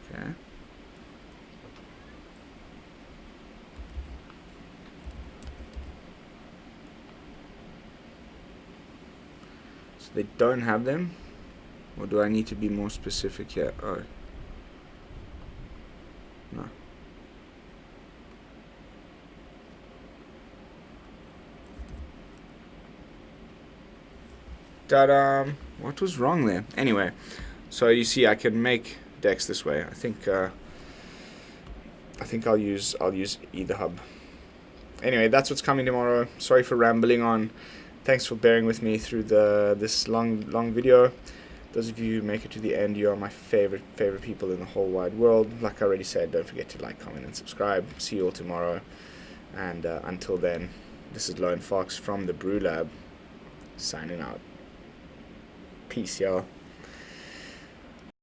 Okay. They don't have them, or do I need to be more specific here? Oh, no. Ta-da! What was wrong there? Anyway, so you see, I can make decks this way. I think I'll use either hub. Anyway, that's what's coming tomorrow. Sorry for rambling on. Thanks for bearing with me through this long video. Those of you who make it to the end, you are my favorite people in the whole wide world. Like I already said, don't forget to like, comment, and subscribe. See you all tomorrow. And until then, this is Lone Fox from the BrewLab, signing out. Peace, y'all.